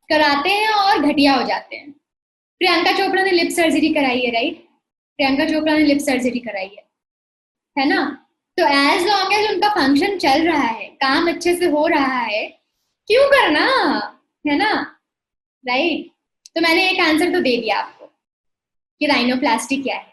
कराते हैं और घटिया हो जाते हैं। प्रियंका चोपड़ा ने लिप सर्जरी कराई है, राइट? प्रियंका चोपड़ा ने लिप सर्जरी कराई है ना? तो एज लॉन्ग एज उनका फंक्शन चल रहा है, काम अच्छे से हो रहा है, क्यों करना, है ना? राइट। तो मैंने एक आंसर तो दे दिया आपको कि राइनोप्लास्टी क्या है।